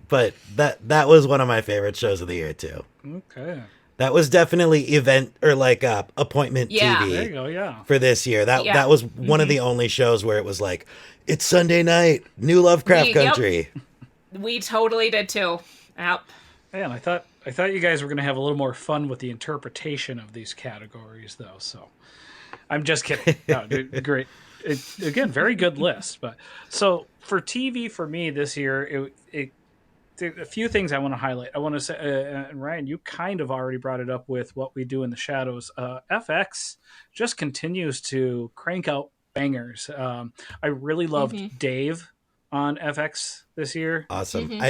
But that was one of my favorite shows of the year too. Okay. That was definitely event or like appointment TV. There you go. Yeah. For this year. That was one of the only shows where it was like, it's Sunday night, new Lovecraft Country. Yep. We totally did too. Yep. Man, I thought you guys were going to have a little more fun with the interpretation of these categories, though. So, I'm just kidding. No, dude, great. Again, very good list. But so for TV for me this year, a few things I want to highlight. I want to say, and Ryan, you kind of already brought it up with What We Do in the Shadows. FX just continues to crank out bangers. I really loved Dave on FX this year. Awesome.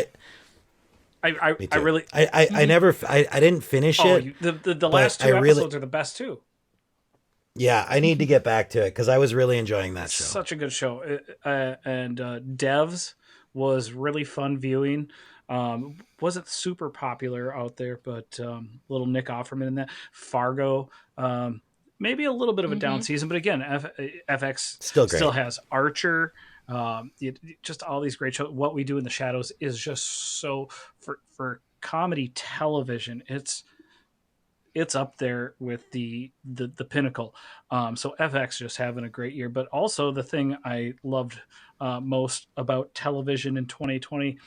I really I didn't finish it. The last two episodes are the best too. Yeah, I need to get back to it because I was really enjoying that show. Such a good show. And Devs was really fun viewing. Wasn't super popular out there, but little Nick Offerman in that. Fargo, maybe a little bit of a down season, but again, FX still has Archer. Just all these great shows. What We Do in the Shadows is just so for comedy television. It's up there with the pinnacle. So FX just having a great year. But also the thing I loved most about television in 2020,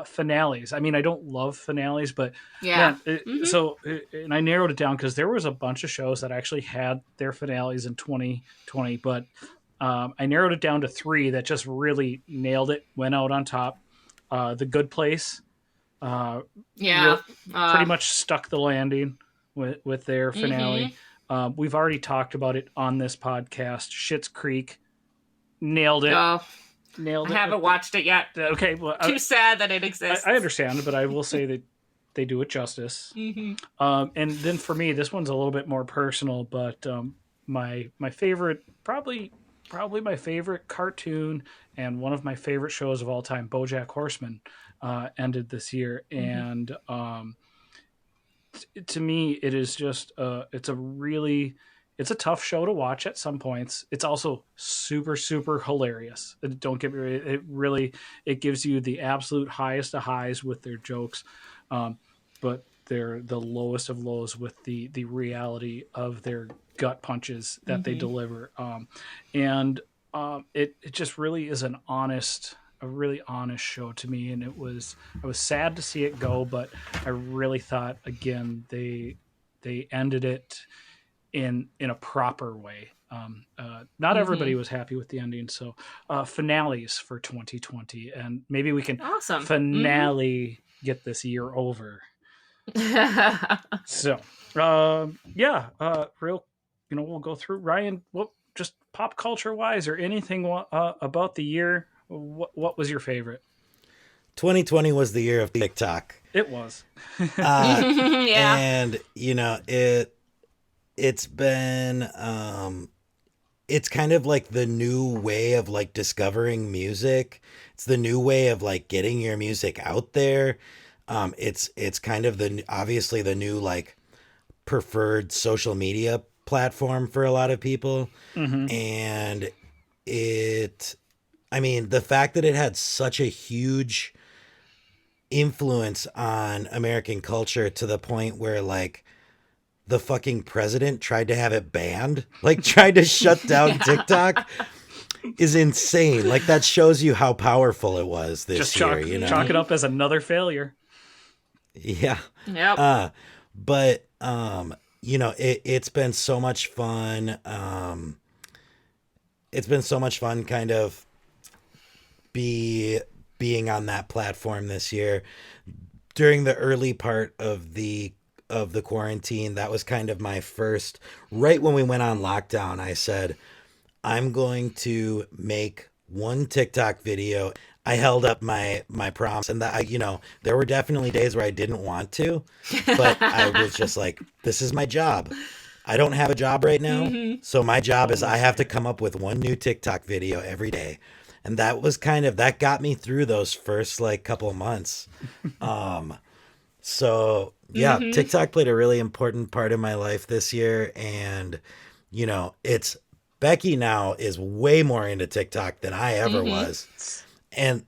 finales. I mean, I don't love finales, but man, so and I narrowed it down because there was a bunch of shows that actually had their finales in 2020, but I narrowed it down to 3 that just really nailed it, went out on top. The Good Place, pretty much stuck the landing with their finale. We've already talked about it on this podcast. Schitt's Creek, nailed it. Nailed it. I haven't watched it yet. Okay, well, too sad that it exists. I understand, but I will say that they do it justice. And then for me, this one's a little bit more personal, but my favorite, probably my favorite cartoon and one of my favorite shows of all time, BoJack Horseman, ended this year. And to me, it is just it's a tough show to watch at some points. It's also super, super hilarious. Don't get me wrong. It gives you the absolute highest of highs with their jokes. But they're the lowest of lows with the reality of their gut punches that they deliver. It just really is a really honest show to me. And I was sad to see it go, but I really thought, again, they ended it in a proper way. Not everybody was happy with the ending. So finales for 2020, and maybe we can finale get this year over. So real, we'll go through. Ryan, what, just pop culture wise or anything about the year, what was your favorite? 2020 was the year of TikTok. It was. And it's been it's kind of like the new way of like discovering music. It's the new way of like getting your music out there. It's kind of obviously the new like preferred social media platform for a lot of people. Mm-hmm. And the fact that it had such a huge influence on American culture to the point where like the fucking president tried to have it banned, like tried to shut down TikTok is insane. Like that shows you how powerful it was this Just year, chalk it up as another failure. Yeah. Yep. But it's been so much fun. It's been so much fun kind of being on that platform this year. During the early part of the quarantine, that was kind of my first, right when we went on lockdown, I said, I'm going to make one TikTok video. I held up my promise, and that there were definitely days where I didn't want to, but I was just like, this is my job. I don't have a job right now, so my job is I have to come up with one new TikTok video every day. And that was that got me through those first like couple of months. So yeah, TikTok played a really important part in my life this year. And, it's Becky now is way more into TikTok than I ever was. And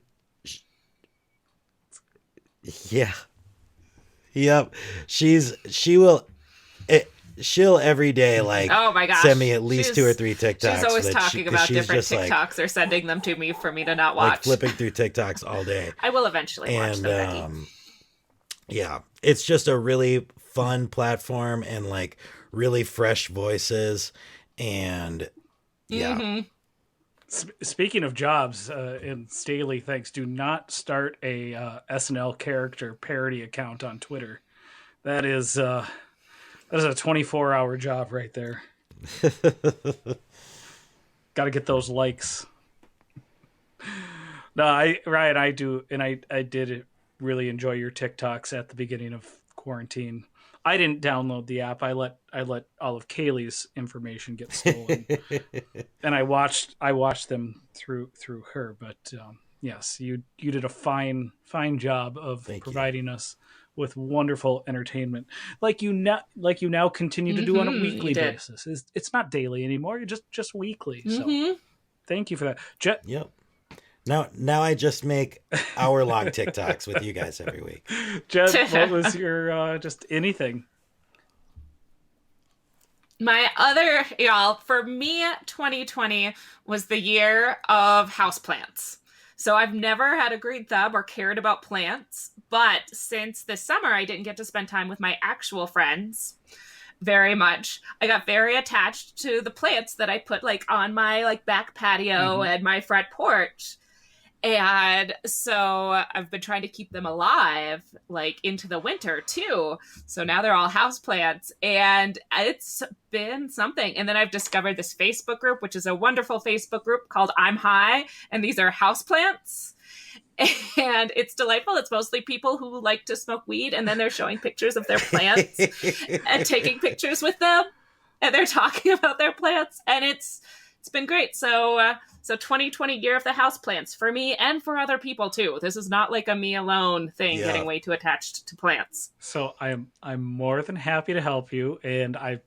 yeah, yep. She'll every day oh my gosh, send me at least 2 or 3 TikToks. She's always talking about different TikToks like, or sending them to me for me to not watch. Like flipping through TikToks all day. I will eventually watch them, Becky. Yeah, it's just a really fun platform and like really fresh voices and yeah. Speaking of jobs, and Staley, thanks. Do not start a SNL character parody account on Twitter. That is a 24-hour job right there. Got to get those likes. No, Ryan, I do, and I did really enjoy your TikToks at the beginning of quarantine. I didn't download the app. I let all of Kaylee's information get stolen, and I watched them through her. But yes, you did a fine job of providing us with wonderful entertainment, like you now continue to do on a weekly basis. It's not daily anymore. You're just weekly. So thank you for that, Jet. Yep. Now I just make hour-long TikToks with you guys every week. Jen, what was your just anything? My other, for me, 2020 was the year of houseplants. So I've never had a green thumb or cared about plants, but since this summer I didn't get to spend time with my actual friends very much. I got very attached to the plants that I put like on my like back patio and my front porch. And so I've been trying to keep them alive like into the winter too. So now they're all houseplants and it's been something. And then I've discovered this Facebook group, which is a wonderful Facebook group called I'm High. And these are houseplants. And it's delightful. It's mostly people who like to smoke weed and then they're showing pictures of their plants and taking pictures with them. And they're talking about their plants. And it's been great. So 2020 year of the houseplants for me and for other people too. This is not like a me alone thing, getting way too attached to plants. So I'm more than happy to help you, and I'm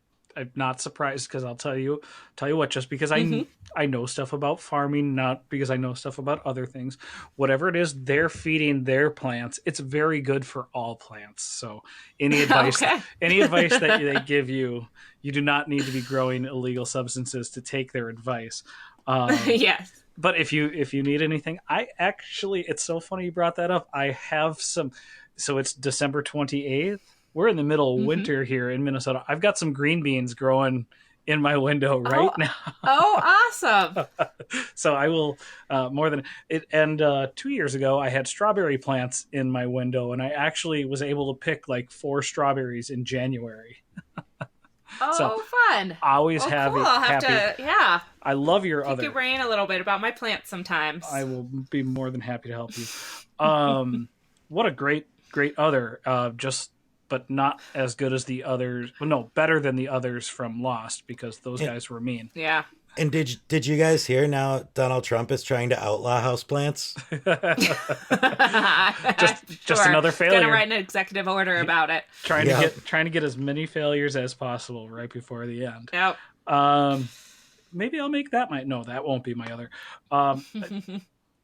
not surprised because I'll tell you what, just because I know stuff about farming, not because I know stuff about other things. Whatever it is they're feeding their plants, it's very good for all plants. So any advice any advice that they give you, you do not need to be growing illegal substances to take their advice. Yes. But if you need anything, it's so funny you brought that up. I have some, so it's December 28th. We're in the middle of winter here in Minnesota. I've got some green beans growing in my window right now. Oh, awesome. So I will more than it. And 2 years ago, I had strawberry plants in my window, and I actually was able to pick like 4 strawberries in January. So, fun. Always cool. happy. I'll have to, I love your pick other. your brain a little bit about my plants sometimes. I will be more than happy to help you. What a great other. But not as good as the others. Well, no, better than the others from Lost, because those guys were mean. Yeah. And did you guys hear now Donald Trump is trying to outlaw houseplants? Just another failure. Gonna write an executive order about it. Trying to get as many failures as possible right before the end. Yep. Maybe I'll make that no, that won't be my other.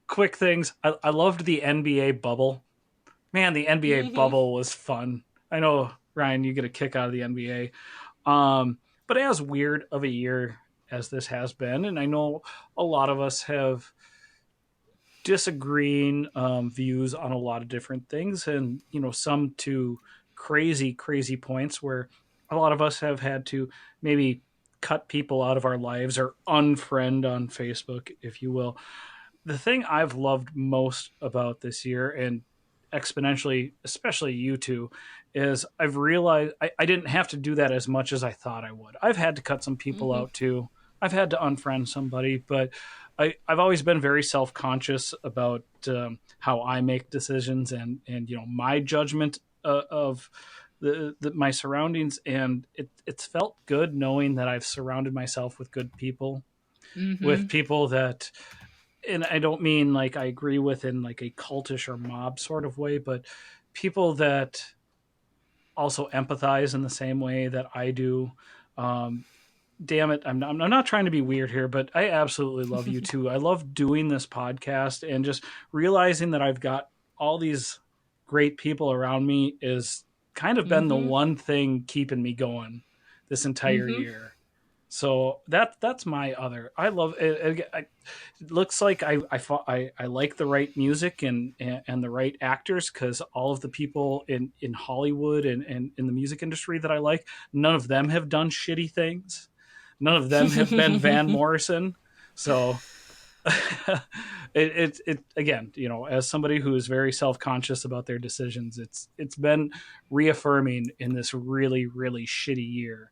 Quick things. I loved the NBA bubble. Man, the NBA bubble was fun. I know, Ryan, you get a kick out of the NBA. But as weird of a year as this has been, and I know a lot of us have disagreeing views on a lot of different things, and some to crazy points where a lot of us have had to maybe cut people out of our lives or unfriend on Facebook, if you will. The thing I've loved most about this year, and exponentially, especially you two, is I've realized I didn't have to do that as much as I thought I would. I've had to cut some people out too. I've had to unfriend somebody, but I've always been very self-conscious about how I make decisions and my judgment of my surroundings, and it's felt good knowing that I've surrounded myself with good people, with people that, and I don't mean like I agree with in like a cultish or mob sort of way, but people that also empathize in the same way that I do. Damn it, I'm not trying to be weird here, but I absolutely love you too. I love doing this podcast, and just realizing that I've got all these great people around me is kind of been the one thing keeping me going this entire year. So that's my other. I love it. It looks like I like the right music and the right actors, because all of the people in Hollywood and in the music industry that I like, none of them have done shitty things. None of them have been Van Morrison. So it again, as somebody who is very self-conscious about their decisions, it's been reaffirming in this really, really shitty year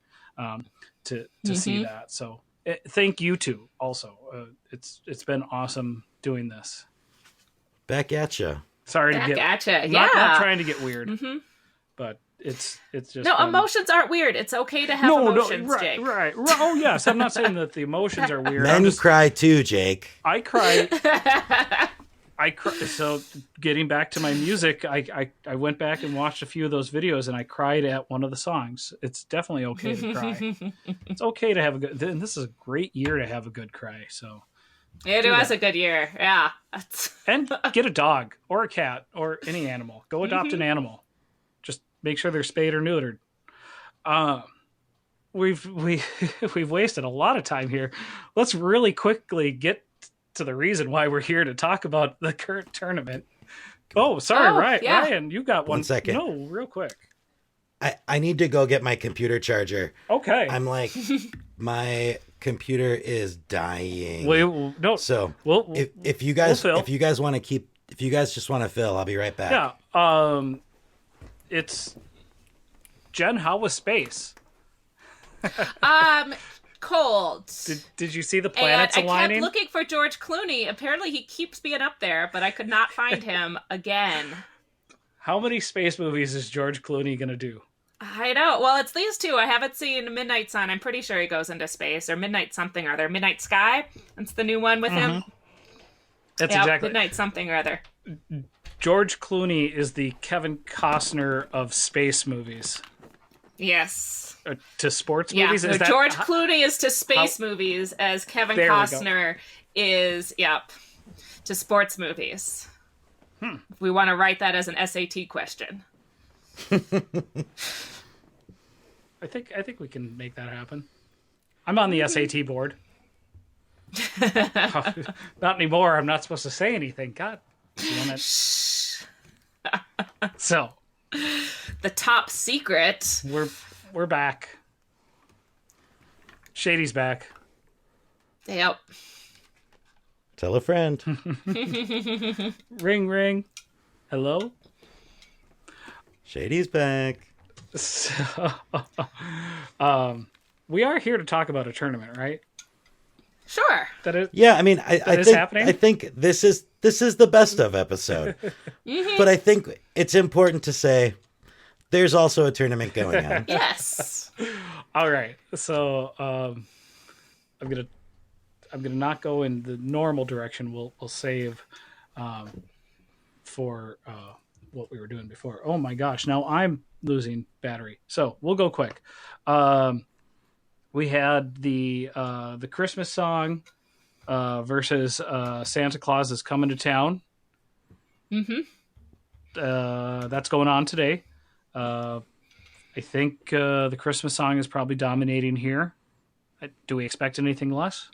to see that. So thank you two also. It's been awesome doing this. Back at you. Sorry Back to get at ya. not trying to get weird, but it's just emotions aren't weird. It's okay to have emotions, Jake. Right. Oh yes, I'm not saying that the emotions are weird. Men cry too, Jake. I cry. So getting back to my music, I went back and watched a few of those videos, and I cried at one of the songs. It's definitely okay to cry. It's okay to have a good. And this is a great year to have a good cry. So it was a good year. Yeah. And get a dog or a cat or any animal. Go adopt an animal. Just make sure they're spayed or neutered. We've wasted a lot of time here. Let's really quickly get to the reason why we're here to talk about the current tournament. Oh, sorry, Ryan. Yeah. Ryan, you got 1 second. No, real quick. I need to go get my computer charger. Okay. I'm like, my computer is dying. No. So if you guys want to keep, if you guys just want to fill, I'll be right back. Yeah. It's Jen. How was space? Cold. Did you see the planets aligning? I kept looking for George Clooney. Apparently he keeps being up there, but I could not find him again. How many space movies is George Clooney gonna do? I know. Well, it's these two. I haven't seen Midnight Sun. I'm pretty sure he goes into space. Or Midnight something or other. Midnight Sky? That's the new one with him. That's exactly. Midnight something or other. George Clooney is the Kevin Costner of space movies. Yes. To sports movies? Yeah, George Clooney is to space movies as Kevin Costner is, to sports movies. We want to write that as an SAT question. I think we can make that happen. I'm on the SAT board. Not anymore. I'm not supposed to say anything. God damn it. So, the top secret. We're back. Shady's back. Yep. Tell a friend. Ring, ring. Hello? Shady's back. So, we are here to talk about a tournament, right? Sure. That is. Yeah, I mean, I think happening? I think this is the best of episode. But I think it's important to say there's also a tournament going on. Yes. All right. So I'm gonna I'm gonna not go in the normal direction. We'll save for what we were doing before. Oh my gosh! Now I'm losing battery. So we'll go quick. We had the Christmas song versus Santa Claus is Coming to Town. Mm-hmm. That's going on today. I think the Christmas song is probably dominating here. Do we expect anything less?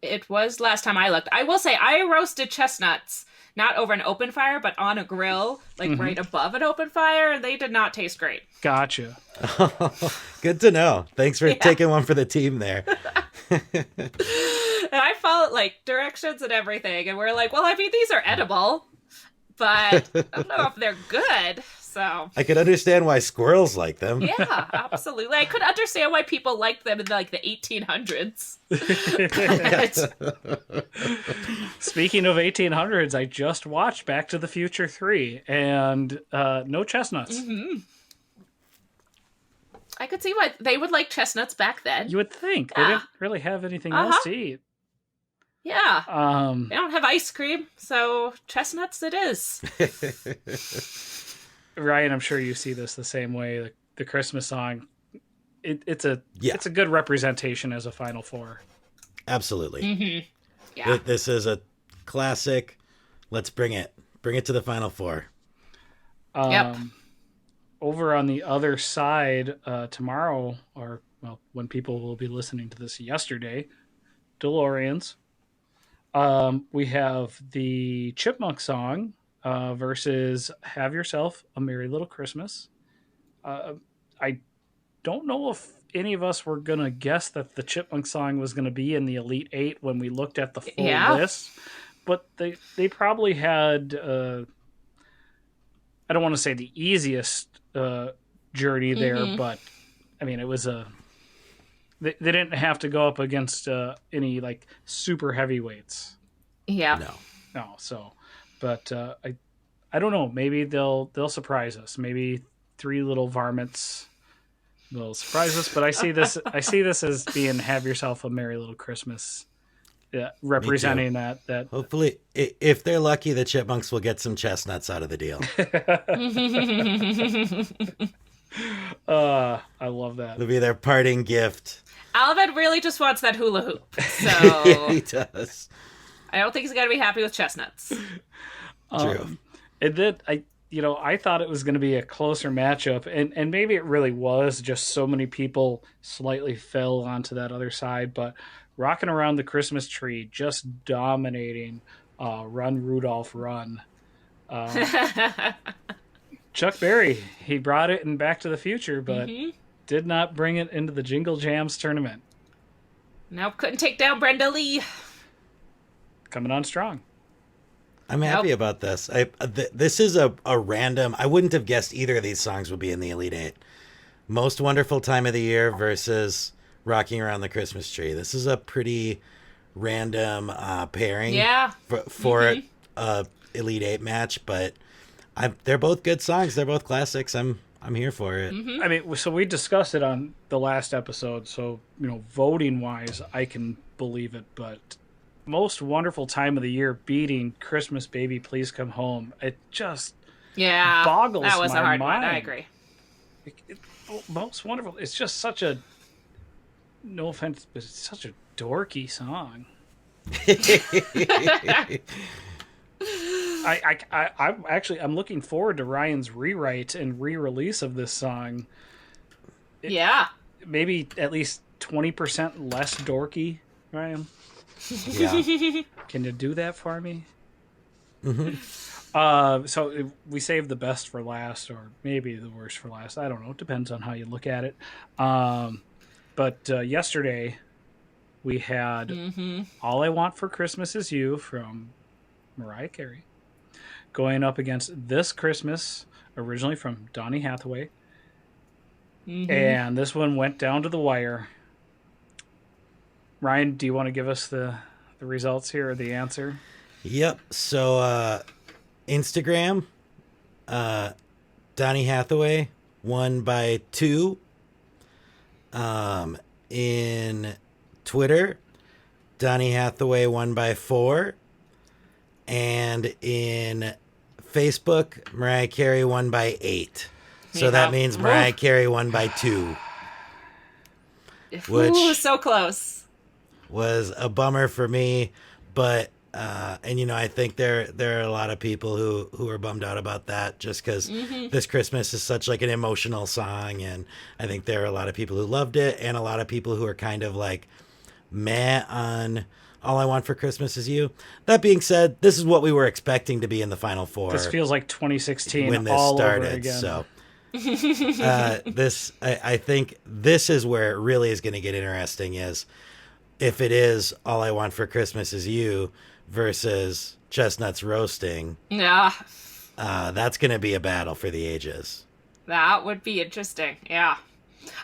It was last time I looked. I will say I roasted chestnuts, not over an open fire, but on a grill, like right above an open fire, and they did not taste great. Gotcha. Good to know. Thanks for taking one for the team there. And I followed like directions and everything, and we're like, well, I mean, these are edible, but I don't know if they're good. So I could understand why squirrels like them. yeah, absolutely. I could understand why people liked them in like the 1800s. Speaking of 1800s, I just watched Back to the Future 3, and no chestnuts. Mm-hmm. I could see why they would like chestnuts back then. You would think. They didn't really have anything else to eat. Yeah. They don't have ice cream, so chestnuts it is. Ryan, I'm sure you see this the same way. The Christmas song, it's a good representation as a Final Four. Absolutely. Mm-hmm. Yeah. This is a classic. Let's bring it to the Final Four. Yep. Over on the other side, tomorrow, or well, when people will be listening to this yesterday, DeLoreans. We have the Chipmunk song versus Have Yourself a Merry Little Christmas. I don't know if any of us were going to guess that the Chipmunk song was going to be in the Elite Eight when we looked at the full list, but they probably had, I don't want to say the easiest journey there, but I mean, it was they didn't have to go up against any like super heavyweights. Yeah. No. So, but I don't know. Maybe they'll surprise us. Maybe Three Little Varmints will surprise us. But I see this as being Have Yourself a Merry Little Christmas, representing that. Hopefully, if they're lucky, the Chipmunks will get some chestnuts out of the deal. I love that. It'll be their parting gift. Alvin really just wants that hula hoop. So Yeah, he does. I don't think he's going to be happy with chestnuts. True. And then I thought it was going to be a closer matchup, and maybe it really was. Just so many people slightly fell onto that other side, but Rocking Around the Christmas Tree just dominating Run Rudolph Run. Chuck Berry, he brought it in Back to the Future, but did not bring it into the Jingle Jamz tournament. Nope, couldn't take down Brenda Lee. Coming on strong. I'm happy about this. This is a random. I wouldn't have guessed either of these songs would be in the Elite Eight. Most Wonderful Time of the Year versus Rocking Around the Christmas Tree. This is a pretty random pairing for a Elite Eight match, but they're both good songs. They're both classics. I'm here for it. I mean, so we discussed it on the last episode, so voting wise, I can believe it, but Most Wonderful Time of the Year beating Christmas Baby Please Come Home, it just boggles my mind. That was a hard one. I agree. Most Wonderful. It's just such a, no offense, but it's such a dorky song. I'm looking forward to Ryan's rewrite and re-release of this song. Maybe at least 20% less dorky, Ryan. Yeah. Can you do that for me? So we saved the best for last, or maybe the worst for last. I don't know. It depends on how you look at it. But yesterday we had All I Want for Christmas Is You from Mariah Carey going up against This Christmas, originally from Donny Hathaway. And this one went down to the wire. Ryan, do you want to give us the results here, or the answer? Yep. So Instagram, Donny Hathaway won by 2. In Twitter, Donny Hathaway won by 4. And in Facebook, Mariah Carey won by 8. So that means Mariah Carey won by 2. Which so close. Was a bummer for me, but and I think there are a lot of people who are bummed out about that, just because this Christmas is such like an emotional song, and I think there are a lot of people who loved it, and a lot of people who are kind of like meh on All I Want for Christmas Is You. That being said, this is what we were expecting to be in the Final Four. This feels like 2016 when this all started. over again. So I think this is where it really is going to get interesting, is if it is All I Want for Christmas Is You versus Chestnuts Roasting. Yeah. That's going to be a battle for the ages. That would be interesting. Yeah.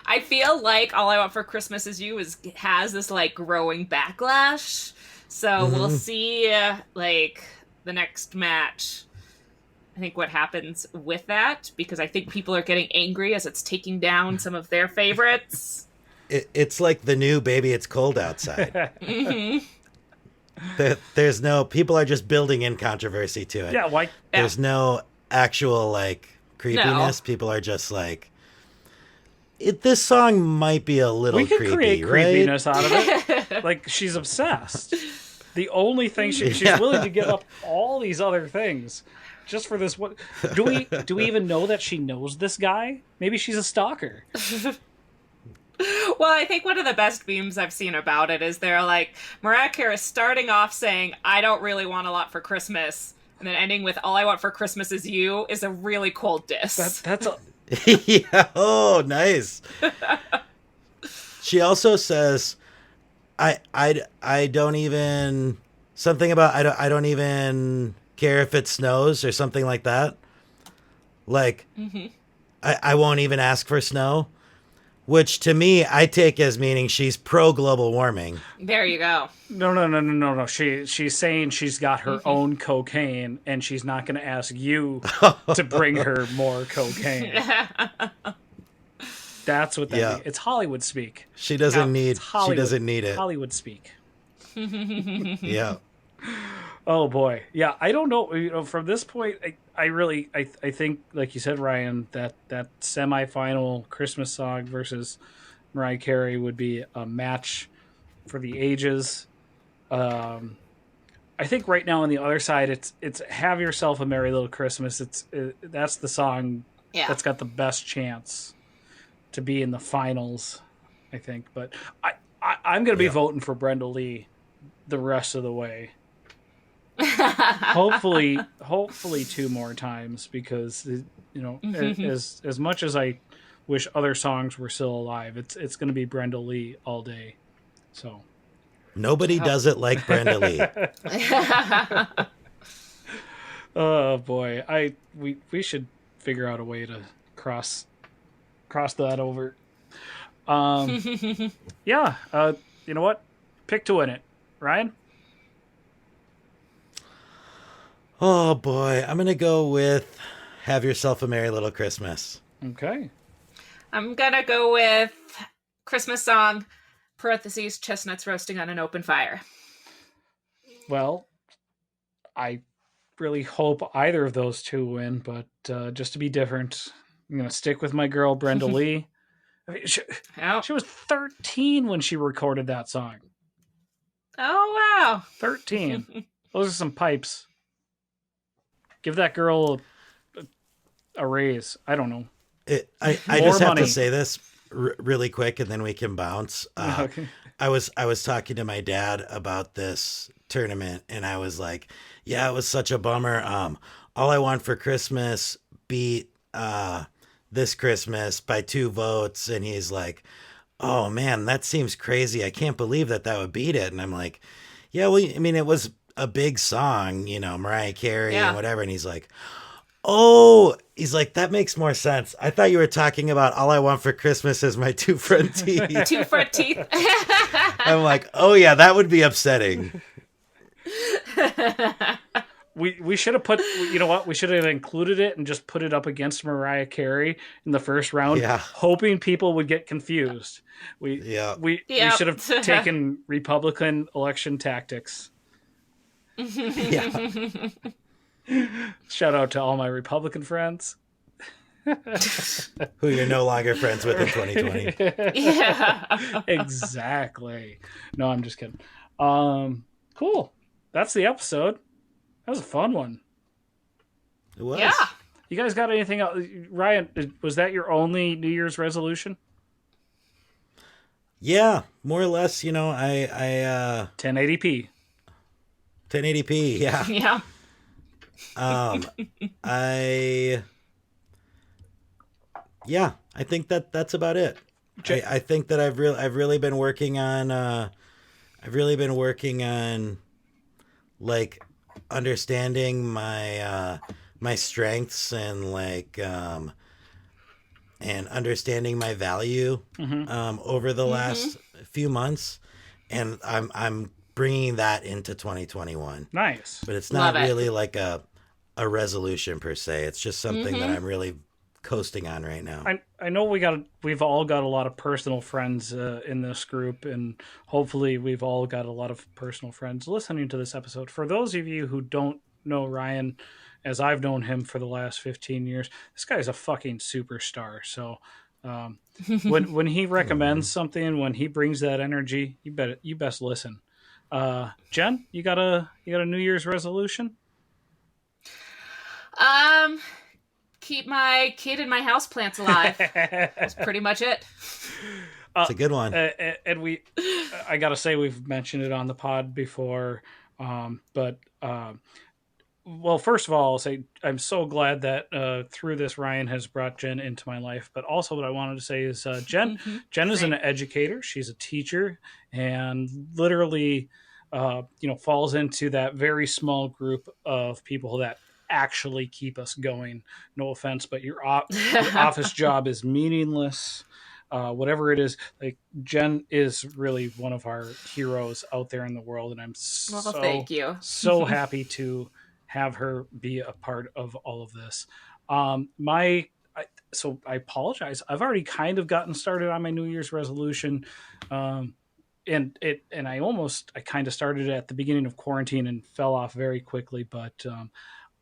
I feel like All I Want for Christmas Is You has this like growing backlash. So we'll see like the next match. I think what happens with that, because I think people are getting angry as it's taking down some of their favorites. It's like the new Baby It's Cold Outside. There's no, people are just building in controversy to it. Yeah, why? There's no actual like creepiness. No. People are just like, this song might be a little creepy, we could create right? creepiness out of it. Like, she's obsessed. The only thing she's willing to give up all these other things just for this one. Do we even know that she knows this guy? Maybe she's a stalker. Well, I think one of the best memes I've seen about it is they're like, Mariah Carey starting off saying, I don't really want a lot for Christmas, and then ending with All I Want for Christmas Is You is a really cold diss. That's a... Yeah, oh, nice. She also says, I don't even, something about, I don't even care if it snows or something like that. Like, I won't even ask for snow. Which to me, I take as meaning she's pro global warming. There you go. No. She's saying she's got her own cocaine, and she's not going to ask you to bring her more cocaine. That's what that means. It's Hollywood speak. She doesn't need. She doesn't need it. Hollywood speak. Yeah. Oh boy, yeah. I don't know. From this point, I think, like you said, Ryan, that semifinal Christmas song versus Mariah Carey would be a match for the ages. I think right now on the other side, it's "Have Yourself a Merry Little Christmas." That's the song that's got the best chance to be in the finals, I think. But I'm going to be voting for Brenda Lee the rest of the way. hopefully 2 more times, because as much as I wish other songs were still alive, it's going to be Brenda Lee all day. So nobody does it like Brenda Lee. Oh boy, we should figure out a way to cross that over. Yeah, you know what? Pick to win it, Ryan. Oh boy, I'm gonna go with "Have Yourself a Merry Little Christmas." Okay. I'm gonna go with Christmas song, parentheses, chestnuts roasting on an open fire. Well, I really hope either of those two win, but just to be different, I'm gonna stick with my girl Brenda Lee. I mean, she was 13 when she recorded that song. Oh wow, 13. Those are some pipes. Give that girl a raise. I don't know. I just have to say this really quick, and then we can bounce. Okay. I was talking to my dad about this tournament, and I was like, "Yeah, it was such a bummer. All I Want for Christmas beat This Christmas by 2 votes," and he's like, "Oh man, that seems crazy. I can't believe that would beat it." And I'm like, "Yeah, well, I mean, it was a big song, Mariah Carey and whatever." And he's like, that makes more sense. I thought you were talking about All I Want for Christmas Is My 2 front teeth. 2 front teeth. I'm like, oh yeah, that would be upsetting. we should have put, you know what, we should have included it and just put it up against Mariah Carey in the first round, Yeah. hoping people would get confused. Yeah. We Yep. should have taken Republican election tactics. Yeah. Shout out to all my Republican friends. Who you're no longer friends with in 2020. Yeah. Exactly. No, I'm just kidding. Cool. That's the episode. That was a fun one. It was. Yeah. You guys got anything else? Ryan, was that your only New Year's resolution? Yeah, more or less, you know, I 1080p. 1080p, yeah. Yeah. I think that's about it. I think that I've really been working on like understanding my my strengths and like and understanding my value over the last few months, and I'm bringing that into 2021. Nice. But it's not Love it. really like a resolution per se. It's just something that I'm really coasting on right now. I know we've all got a lot of personal friends in this group, and hopefully we've all got a lot of personal friends listening to this episode. For those of you who don't know Ryan, as I've known him for the last 15 years, this guy's a fucking superstar. So when he recommends something, when he brings that energy, you best listen. Jen, you got a New Year's resolution? Keep my kid and my houseplants alive. That's pretty much it. It's a good one. And I gotta say, we've mentioned it on the pod before, but well, first of all, I'll say I'm so glad that through this Ryan has brought Jen into my life. But also, what I wanted to say is Jen is an educator. She's a teacher, and literally, falls into that very small group of people that actually keep us going. No offense, but your office job is meaningless. Whatever it is, like Jen is really one of our heroes out there in the world, and I'm thank you. so happy to have her be a part of all of this. So I apologize. I've already kind of gotten started on my New Year's resolution, and I kind of started at the beginning of quarantine and fell off very quickly, but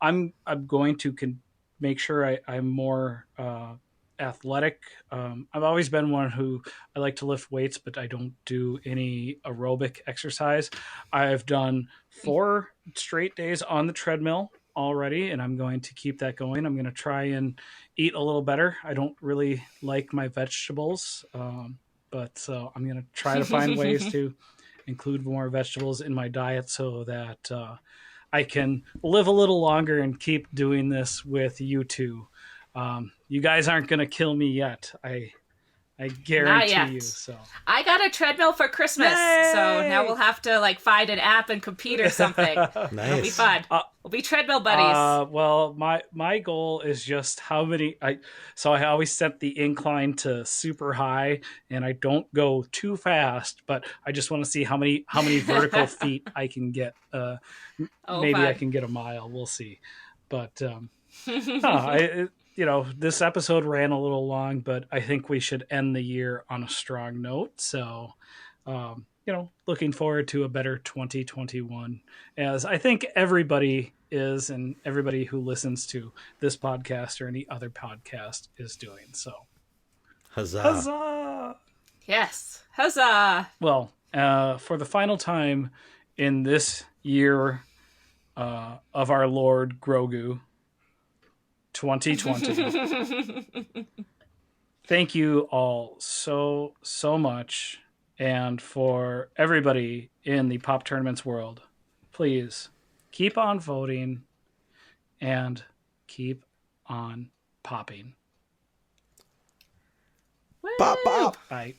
I'm going to make sure I'm more athletic. I've always been one who I like to lift weights, but I don't do any aerobic exercise. I've done 4 straight days on the treadmill already, and I'm going to keep that going. I'm going to try and eat a little better. I don't really like my vegetables, but so I'm going to try to find ways to include more vegetables in my diet so that I can live a little longer and keep doing this with you two. You guys aren't going to kill me yet. I guarantee you. So I got a treadmill for Christmas, Yay! So now we'll have to find an app and compete or something. Nice. It'll be fun. We'll be treadmill buddies. Well, my goal is just how many. I always set the incline to super high, and I don't go too fast. But I just want to see how many vertical feet I can get. Maybe fun. I can get a mile. We'll see. But this episode ran a little long, but I think we should end the year on a strong note. So, looking forward to a better 2021, as I think everybody is, and everybody who listens to this podcast or any other podcast is doing. So, Huzzah. huzzah! Yes. Huzzah! Well, for the final time in this year of our Lord Grogu, 2020. Thank you all so much. And for everybody in the Pop Tournaments world, please keep on voting and keep on popping. Pop, pop. Bye.